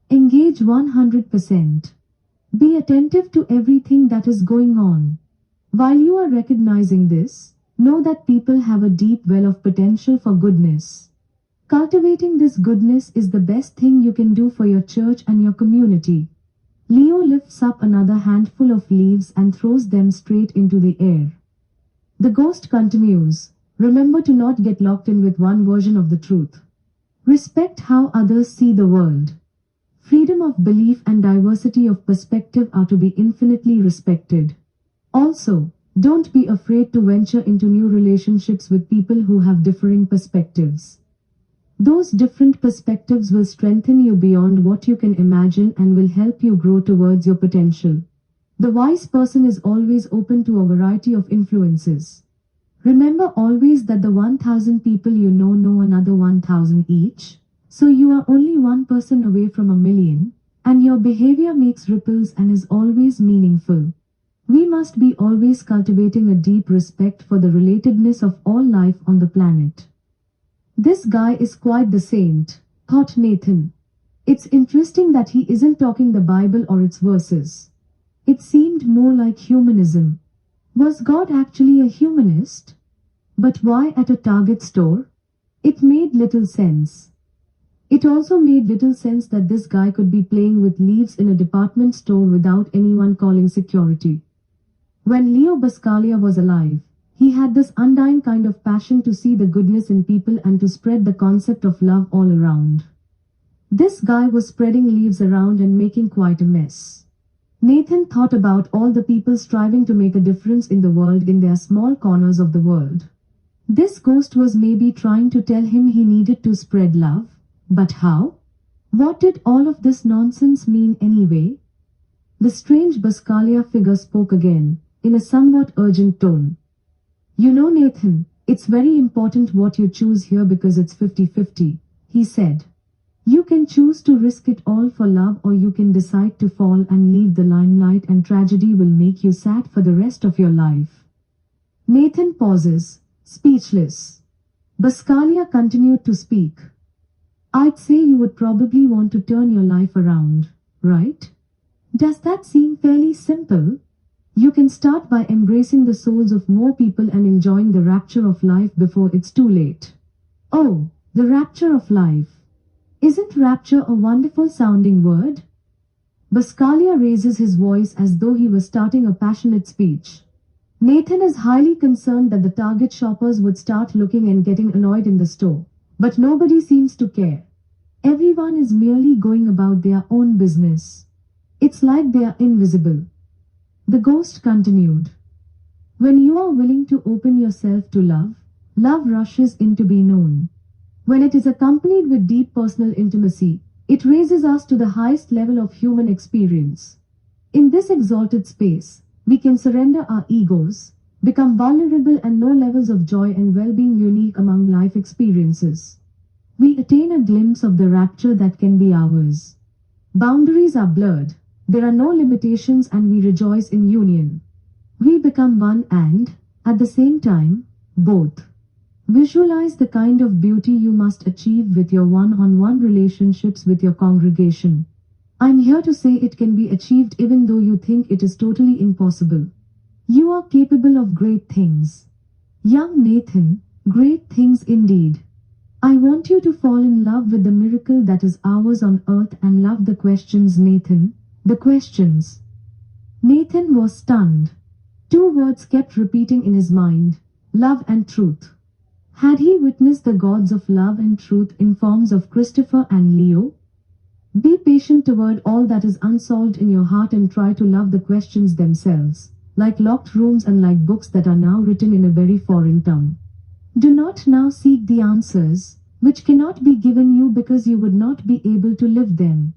Engage 100%. Be attentive to everything that is going on. While you are recognizing this, know that people have a deep well of potential for goodness. Cultivating this goodness is the best thing you can do for your church and your community. Leo lifts up another handful of leaves and throws them straight into the air. The ghost continues, remember to not get locked in with one version of the truth. Respect how others see the world. Freedom of belief and diversity of perspective are to be infinitely respected. Also, don't be afraid to venture into new relationships with people who have differing perspectives. Those different perspectives will strengthen you beyond what you can imagine and will help you grow towards your potential. The wise person is always open to a variety of influences. Remember always that the 1,000 people you know another 1,000 each, so you are only one person away from a million, and your behavior makes ripples and is always meaningful. We must be always cultivating a deep respect for the relatedness of all life on the planet. This guy is quite the saint, thought Nathan. It's interesting that he isn't talking the Bible or its verses. It seemed more like humanism. Was God actually a humanist? But why at a Target store? It made little sense. It also made little sense that this guy could be playing with leaves in a department store without anyone calling security. When Leo Buscaglia was alive, he had this undying kind of passion to see the goodness in people and to spread the concept of love all around. This guy was spreading leaves around and making quite a mess. Nathan thought about all the people striving to make a difference in the world in their small corners of the world. This ghost was maybe trying to tell him he needed to spread love, but how? What did all of this nonsense mean anyway? The strange Buscaglia figure spoke again, in a somewhat urgent tone. You know, Nathan, it's very important what you choose here because it's 50-50, he said. You can choose to risk it all for love or you can decide to fall and leave the limelight and tragedy will make you sad for the rest of your life. Nathan pauses, speechless. Buscaglia continued to speak. I'd say you would probably want to turn your life around, right? Does that seem fairly simple? You can start by embracing the souls of more people and enjoying the rapture of life before it's too late. Oh, the rapture of life. Isn't rapture a wonderful sounding word? Buscaglia raises his voice as though he was starting a passionate speech. Nathan is highly concerned that the Target shoppers would start looking and getting annoyed in the store. But nobody seems to care. Everyone is merely going about their own business. It's like they are invisible. The ghost continued. When you are willing to open yourself to love, love rushes in to be known. When it is accompanied with deep personal intimacy, it raises us to the highest level of human experience. In this exalted space, we can surrender our egos, become vulnerable and know levels of joy and well-being unique among life experiences. We attain a glimpse of the rapture that can be ours. Boundaries are blurred, there are no limitations and we rejoice in union. We become one and, at the same time, both. Visualize the kind of beauty you must achieve with your one-on-one relationships with your congregation. I'm here to say it can be achieved even though you think it is totally impossible. You are capable of great things. Young Nathan, great things indeed. I want you to fall in love with the miracle that is ours on earth and love the questions, Nathan, the questions. Nathan was stunned. Two words kept repeating in his mind, love and truth. Had he witnessed the gods of love and truth in forms of Christopher and Leo? Be patient toward all that is unsolved in your heart and try to love the questions themselves, like locked rooms and like books that are now written in a very foreign tongue. Do not now seek the answers, which cannot be given you because you would not be able to live them.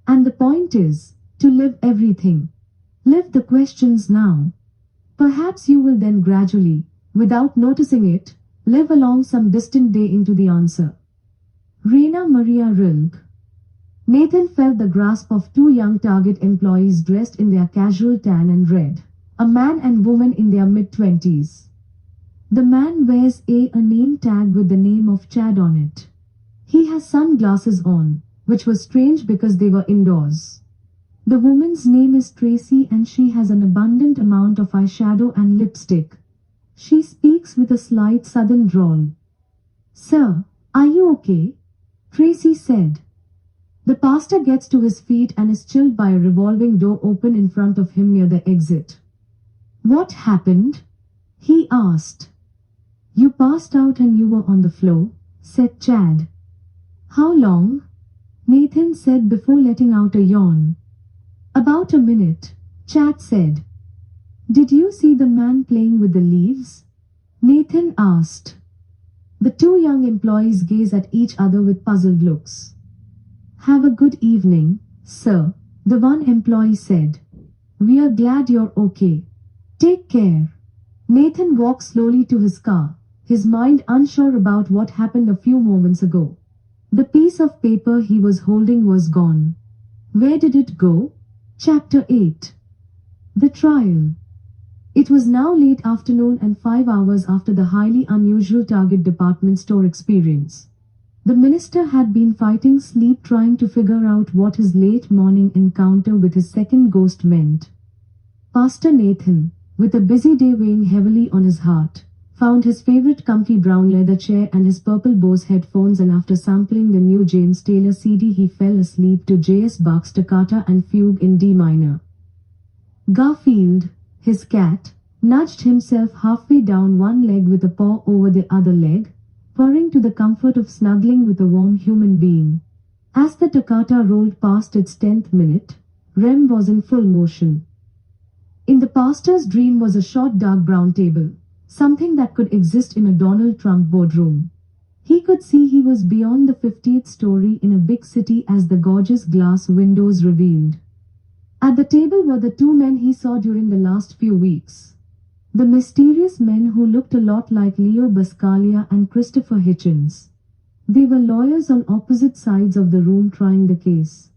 And the point is, to live everything. Live the questions now. Perhaps you will then gradually, without noticing it, live along some distant day into the answer. Raina Maria Rilke. Nathan felt the grasp of two young Target employees dressed in their casual tan and red, a man and woman in their mid-20s. The man wears a name tag with the name of Chad on it. He has sunglasses on, which was strange because they were indoors. The woman's name is Tracy and she has an abundant amount of eyeshadow and lipstick. She speaks with a slight southern drawl. "Sir, are you okay?" Tracy said. The pastor gets to his feet and is chilled by a revolving door open in front of him near the exit. "What happened?" he asked. "You passed out and you were on the floor," said Chad. "How long?" Nathan said before letting out a yawn. "About a minute," Chad said. "Did you see the man playing with the leaves?" Nathan asked. The two young employees gazed at each other with puzzled looks. "Have a good evening, sir," the one employee said. "We are glad you're okay. Take care." Nathan walked slowly to his car, his mind unsure about what happened a few moments ago. The piece of paper he was holding was gone. Where did it go? Chapter 8. The Trial. It was now late afternoon and 5 hours after the highly unusual Target department store experience. The minister had been fighting sleep trying to figure out what his late morning encounter with his second ghost meant. Pastor Nathan, with a busy day weighing heavily on his heart, found his favorite comfy brown leather chair and his purple Bose headphones, and after sampling the new James Taylor CD he fell asleep to J.S. Bach's Toccata and Fugue in D minor. Garfield, his cat, nudged himself halfway down one leg with a paw over the other leg, purring to the comfort of snuggling with a warm human being. As the toccata rolled past its 10th minute, Rem was in full motion. In the pastor's dream was a short dark brown table, something that could exist in a Donald Trump boardroom. He could see he was beyond the 50th story in a big city as the gorgeous glass windows revealed. At the table were the two men he saw during the last few weeks. The mysterious men who looked a lot like Leo Buscaglia and Christopher Hitchens. They were lawyers on opposite sides of the room trying the case.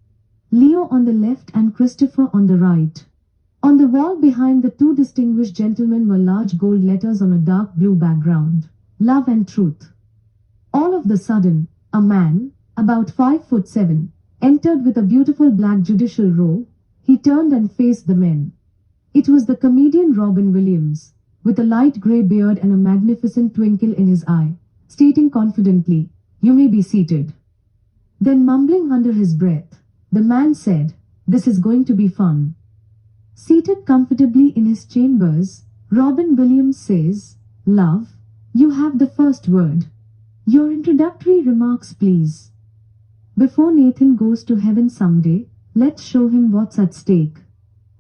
Leo on the left and Christopher on the right. On the wall behind the two distinguished gentlemen were large gold letters on a dark blue background. Love and Truth. All of the sudden, a man, about 5'7", entered with a beautiful black judicial robe. He turned and faced the men. It was the comedian Robin Williams, with a light grey beard and a magnificent twinkle in his eye, stating confidently, "You may be seated." Then mumbling under his breath, the man said, "This is going to be fun." Seated comfortably in his chambers, Robin Williams says, "Love, you have the first word. Your introductory remarks, please." Before Nathan goes to heaven someday, let's show him what's at stake.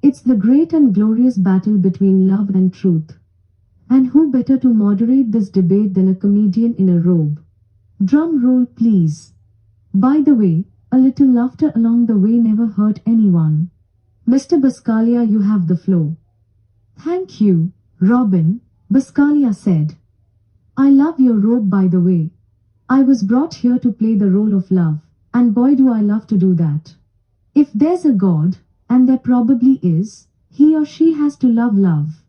It's the great and glorious battle between love and truth. And who better to moderate this debate than a comedian in a robe? Drum roll, please. By the way, a little laughter along the way never hurt anyone. Mr. Buscaglia, you have the floor. Thank you, Robin, Buscaglia said. I love your robe, by the way. I was brought here to play the role of love, and boy do I love to do that. If there's a God, and there probably is, he or she has to love love.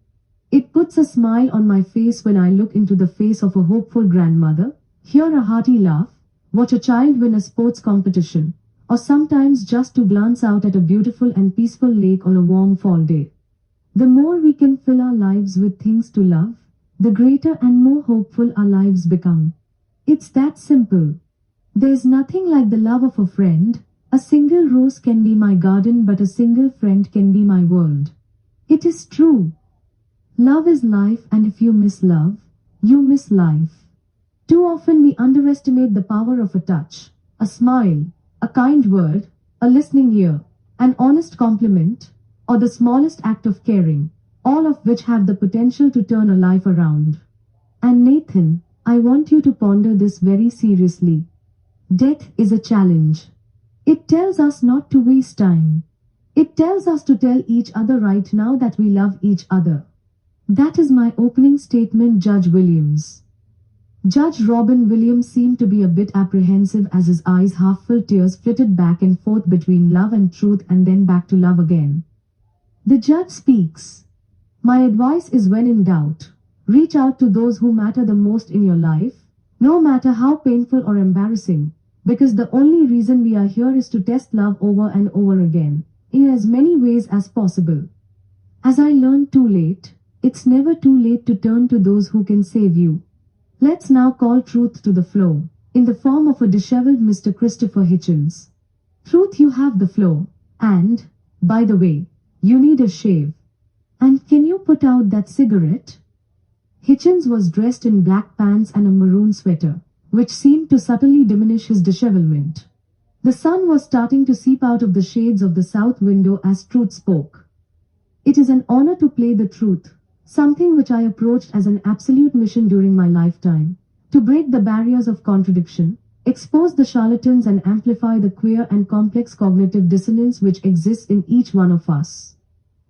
It puts a smile on my face when I look into the face of a hopeful grandmother, hear a hearty laugh, watch a child win a sports competition, or sometimes just to glance out at a beautiful and peaceful lake on a warm fall day. The more we can fill our lives with things to love, the greater and more hopeful our lives become. It's that simple. There's nothing like the love of a friend. A single rose can be my garden, but a single friend can be my world. It is true. Love is life, and if you miss love, you miss life. Too often we underestimate the power of a touch, a smile, a kind word, a listening ear, an honest compliment, or the smallest act of caring, all of which have the potential to turn a life around. And Nathan, I want you to ponder this very seriously. Death is a challenge. It tells us not to waste time. It tells us to tell each other right now that we love each other. That is my opening statement, Judge Williams. Judge Robin Williams seemed to be a bit apprehensive as his eyes half-filled, tears flitted back and forth between love and truth and then back to love again. The judge speaks. My advice is, when in doubt, reach out to those who matter the most in your life, no matter how painful or embarrassing, because the only reason we are here is to test love over and over again, in as many ways as possible. As I learned too late, it's never too late to turn to those who can save you. Let's now call truth to the floor, in the form of a disheveled Mr. Christopher Hitchens. Truth, you have the floor, and, by the way, you need a shave. And can you put out that cigarette? Hitchens was dressed in black pants and a maroon sweater, which seemed to subtly diminish his dishevelment. The sun was starting to seep out of the shades of the south window as Truth spoke. It is an honor to play the truth, something which I approached as an absolute mission during my lifetime, to break the barriers of contradiction, expose the charlatans and amplify the queer and complex cognitive dissonance which exists in each one of us.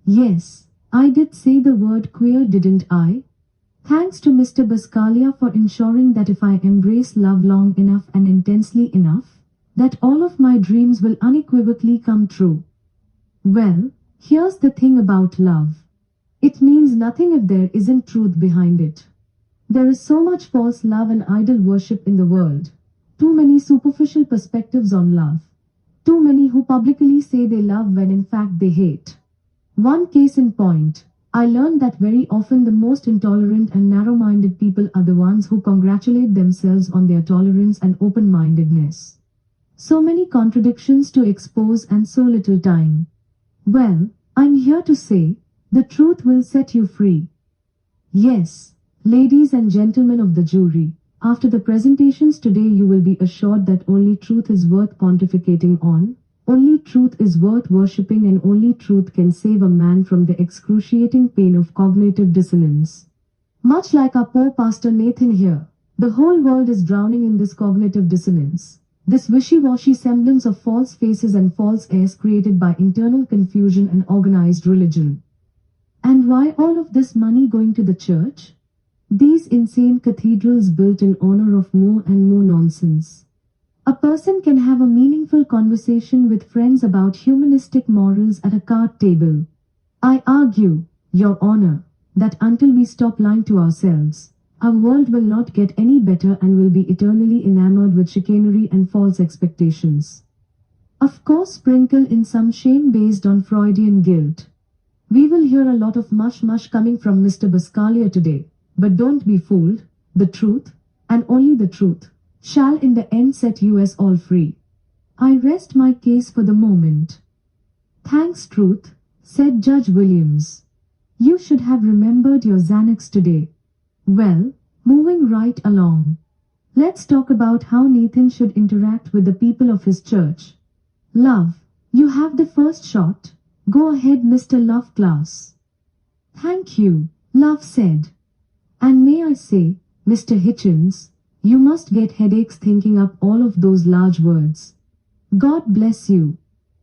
Yes, I did say the word queer, didn't I? Thanks to Mr. Buscaglia for ensuring that if I embrace love long enough and intensely enough, that all of my dreams will unequivocally come true. Well, here's the thing about love. It means nothing if there isn't truth behind it. There is so much false love and idol worship in the world. Too many superficial perspectives on love. Too many who publicly say they love when in fact they hate. One case in point, I learned that very often the most intolerant and narrow-minded people are the ones who congratulate themselves on their tolerance and open-mindedness. So many contradictions to expose and so little time. Well, I'm here to say, the truth will set you free. Yes, ladies and gentlemen of the jury, after the presentations today you will be assured that only truth is worth pontificating on, only truth is worth worshipping, and only truth can save a man from the excruciating pain of cognitive dissonance. Much like our poor Pastor Nathan here, the whole world is drowning in this cognitive dissonance, this wishy-washy semblance of false faces and false airs created by internal confusion and organized religion. And why all of this money going to the church? These insane cathedrals built in honor of more and more nonsense. A person can have a meaningful conversation with friends about humanistic morals at a card table. I argue, Your Honor, that until we stop lying to ourselves, our world will not get any better and will be eternally enamored with chicanery and false expectations. Of course, sprinkle in some shame based on Freudian guilt. We will hear a lot of mush coming from Mr. Buscaglia today, but don't be fooled. The truth, and only the truth, shall in the end set us all free. I rest my case for the moment. Thanks, Truth, said Judge Williams. You should have remembered your Xanax today. Well, moving right along. Let's talk about how Nathan should interact with the people of his church. Love, you have the first shot. Go ahead, Mr. Love Class. Thank you, Love said. And may I say, Mr. Hitchens, you must get headaches thinking up all of those large words. God bless you.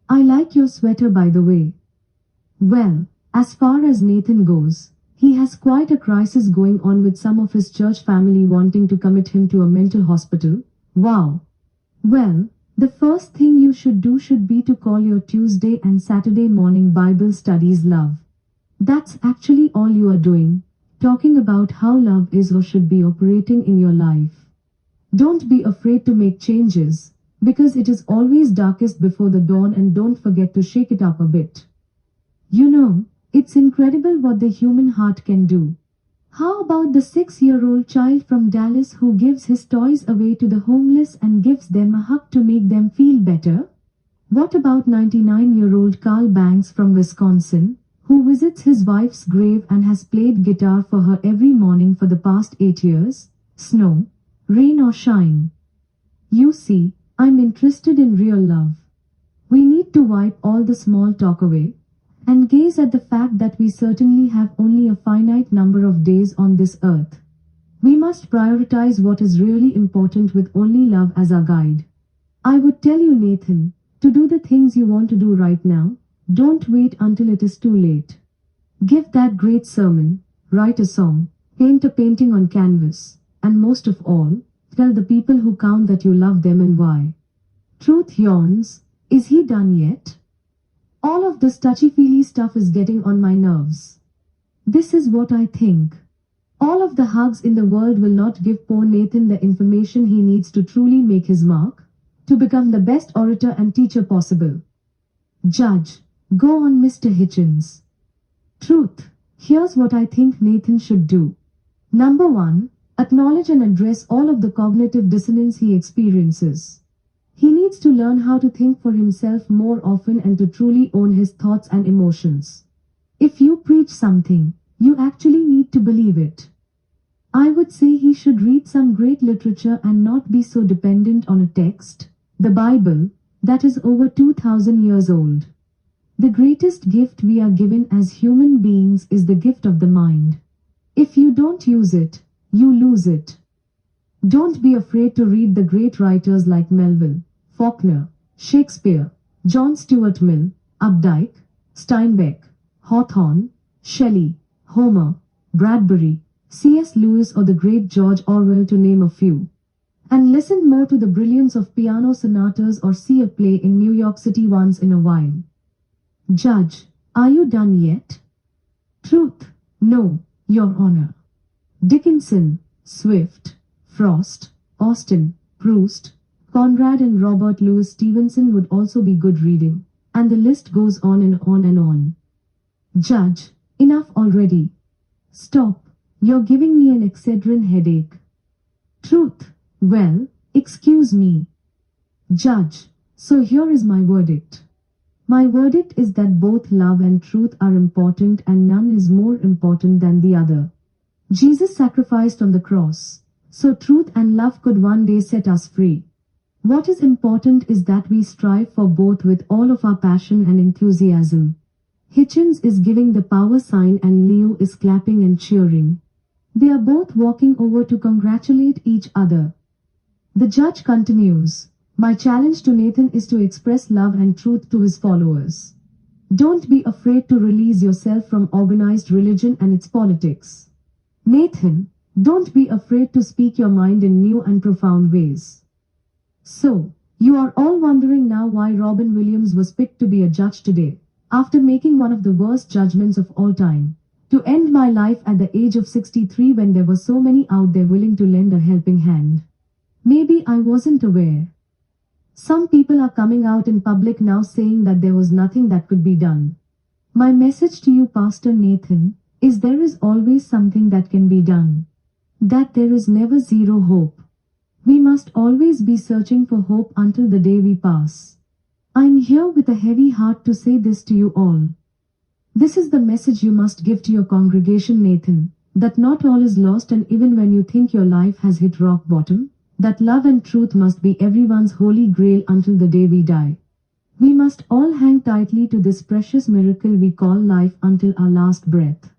I like your sweater, by the way. Well, as far as Nathan goes, he has quite a crisis going on with some of his church family wanting to commit him to a mental hospital. Wow. Well, the first thing you should do should be to call your Tuesday and Saturday morning Bible studies love. That's actually all you are doing, talking about how love is or should be operating in your life. Don't be afraid to make changes, because it is always darkest before the dawn, and don't forget to shake it up a bit. You know, it's incredible what the human heart can do. How about the 6-year-old child from Dallas who gives his toys away to the homeless and gives them a hug to make them feel better? What about 99-year-old Carl Banks from Wisconsin, who visits his wife's grave and has played guitar for her every morning for the past 8 years, snow, rain or shine? You see, I'm interested in real love. We need to wipe all the small talk away and gaze at the fact that we certainly have only a finite number of days on this earth. We must prioritize what is really important with only love as our guide. I would tell you, Nathan, to do the things you want to do right now. Don't wait until it is too late. Give that great sermon, write a song, paint a painting on canvas, and most of all, tell the people who count that you love them and why. Truth yawns. Is he done yet? All of this touchy-feely stuff is getting on my nerves. This is what I think. All of the hugs in the world will not give poor Nathan the information he needs to truly make his mark, to become the best orator and teacher possible. Judge, go on, Mr. Hitchens. Truth, here's what I think Nathan should do. Number 1, acknowledge and address all of the cognitive dissonance he experiences. He needs to learn how to think for himself more often and to truly own his thoughts and emotions. If you preach something, you actually need to believe it. I would say he should read some great literature and not be so dependent on a text, the Bible, that is over 2000 years old. The greatest gift we are given as human beings is the gift of the mind. If you don't use it, you lose it. Don't be afraid to read the great writers like Melville, Faulkner, Shakespeare, John Stuart Mill, Updike, Steinbeck, Hawthorne, Shelley, Homer, Bradbury, C.S. Lewis or the great George Orwell, to name a few. And listen more to the brilliance of piano sonatas or see a play in New York City once in a while. Judge, are you done yet? Truth, no, Your Honor. Dickinson, Swift, Frost, Austen, Proust, Conrad and Robert Louis Stevenson would also be good reading, and the list goes on and on and on. Judge, enough already. Stop, you're giving me an Excedrin headache. Truth, well, excuse me. Judge, so here is my verdict. My verdict is that both love and truth are important and none is more important than the other. Jesus sacrificed on the cross, so truth and love could one day set us free. What is important is that we strive for both with all of our passion and enthusiasm. Hitchens is giving the power sign and Leo is clapping and cheering. They are both walking over to congratulate each other. The judge continues, my challenge to Nathan is to express love and truth to his followers. Don't be afraid to release yourself from organized religion and its politics. Nathan, don't be afraid to speak your mind in new and profound ways. So, you are all wondering now why Robin Williams was picked to be a judge today, after making one of the worst judgments of all time, to end my life at the age of 63 when there were so many out there willing to lend a helping hand. Maybe I wasn't aware. Some people are coming out in public now saying that there was nothing that could be done. My message to you, Pastor Nathan, is there is always something that can be done. That there is never zero hope. We must always be searching for hope until the day we pass. I'm here with a heavy heart to say this to you all. This is the message you must give to your congregation, Nathan, that not all is lost, and even when you think your life has hit rock bottom, that love and truth must be everyone's holy grail until the day we die. We must all hang tightly to this precious miracle we call life until our last breath.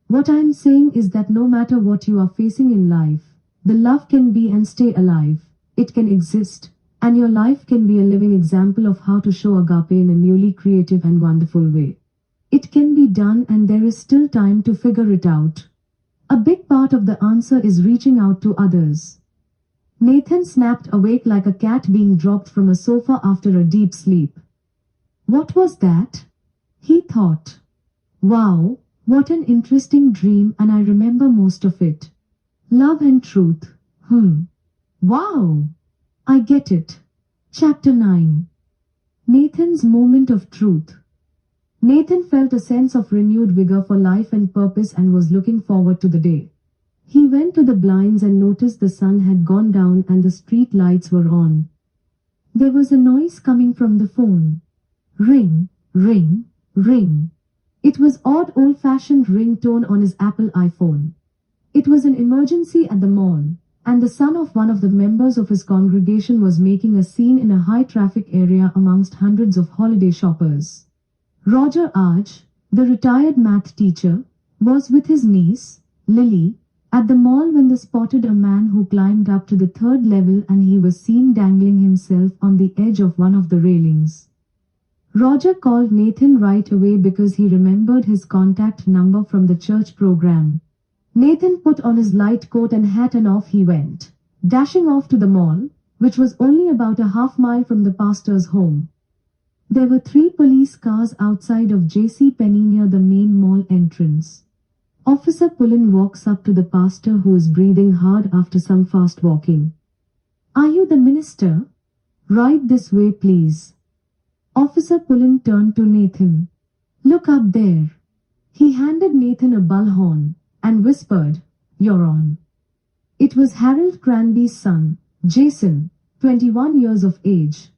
What I'm saying is that no matter what you are facing in life, the love can be and stay alive. It can exist, and your life can be a living example of how to show agape in a newly creative and wonderful way. It can be done, and there is still time to figure it out. A big part of the answer is reaching out to others. Nathan snapped awake like a cat being dropped from a sofa after a deep sleep. What was that? He thought. Wow, what an interesting dream, and I remember most of it. Love and truth. Wow. I get it. Chapter 9. Nathan's moment of truth. Nathan felt a sense of renewed vigor for life and purpose and was looking forward to the day. He went to the blinds and noticed the sun had gone down and the street lights were on. There was a noise coming from the phone. Ring, ring, ring. It was odd old-fashioned ringtone on his Apple iPhone. It was an emergency at the mall, and the son of one of the members of his congregation was making a scene in a high-traffic area amongst hundreds of holiday shoppers. Roger Arch, the retired math teacher, was with his niece, Lily, at the mall when they spotted a man who climbed up to the third level and he was seen dangling himself on the edge of one of the railings. Roger called Nathan right away because he remembered his contact number from the church program. Nathan put on his light coat and hat and off he went, dashing off to the mall, which was only about a half-mile from the pastor's home. There were 3 police cars outside of J.C. Penney near the main mall entrance. Officer Pullen walks up to the pastor who is breathing hard after some fast walking. "Are you the minister? Right this way please." Officer Pullen turned to Nathan. "Look up there." He handed Nathan a bullhorn and whispered, "You're on." It was Harold Cranby's son, Jason, 21 years of age.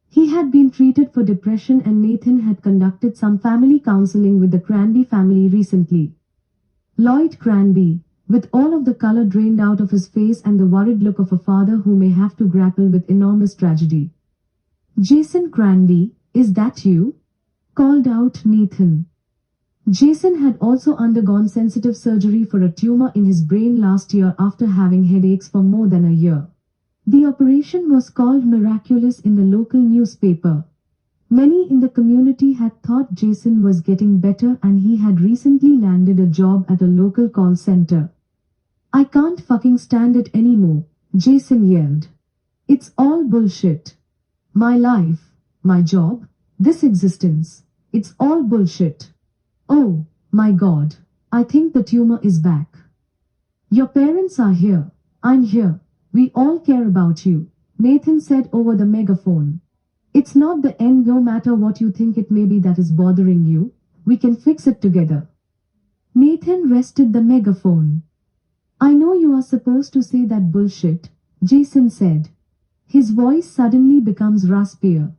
He had been treated for depression and Nathan had conducted some family counseling with the Cranby family recently. Lloyd Cranby, with all of the color drained out of his face and the worried look of a father who may have to grapple with enormous tragedy. "Jason Cranby, is that you?" called out Nathan. Jason had also undergone sensitive surgery for a tumor in his brain last year after having headaches for more than a year. The operation was called miraculous in the local newspaper. Many in the community had thought Jason was getting better and he had recently landed a job at a local call center. "I can't fucking stand it anymore," Jason yelled. "It's all bullshit. My life, my job, this existence, it's all bullshit. Oh, my God, I think the tumor is back. Your parents are here, I'm here, we all care about you," Nathan said over the megaphone. "It's not the end no matter what you think it may be that is bothering you, we can fix it together." Nathan rested the megaphone. "I know you are supposed to say that bullshit," Jason said. His voice suddenly becomes raspier.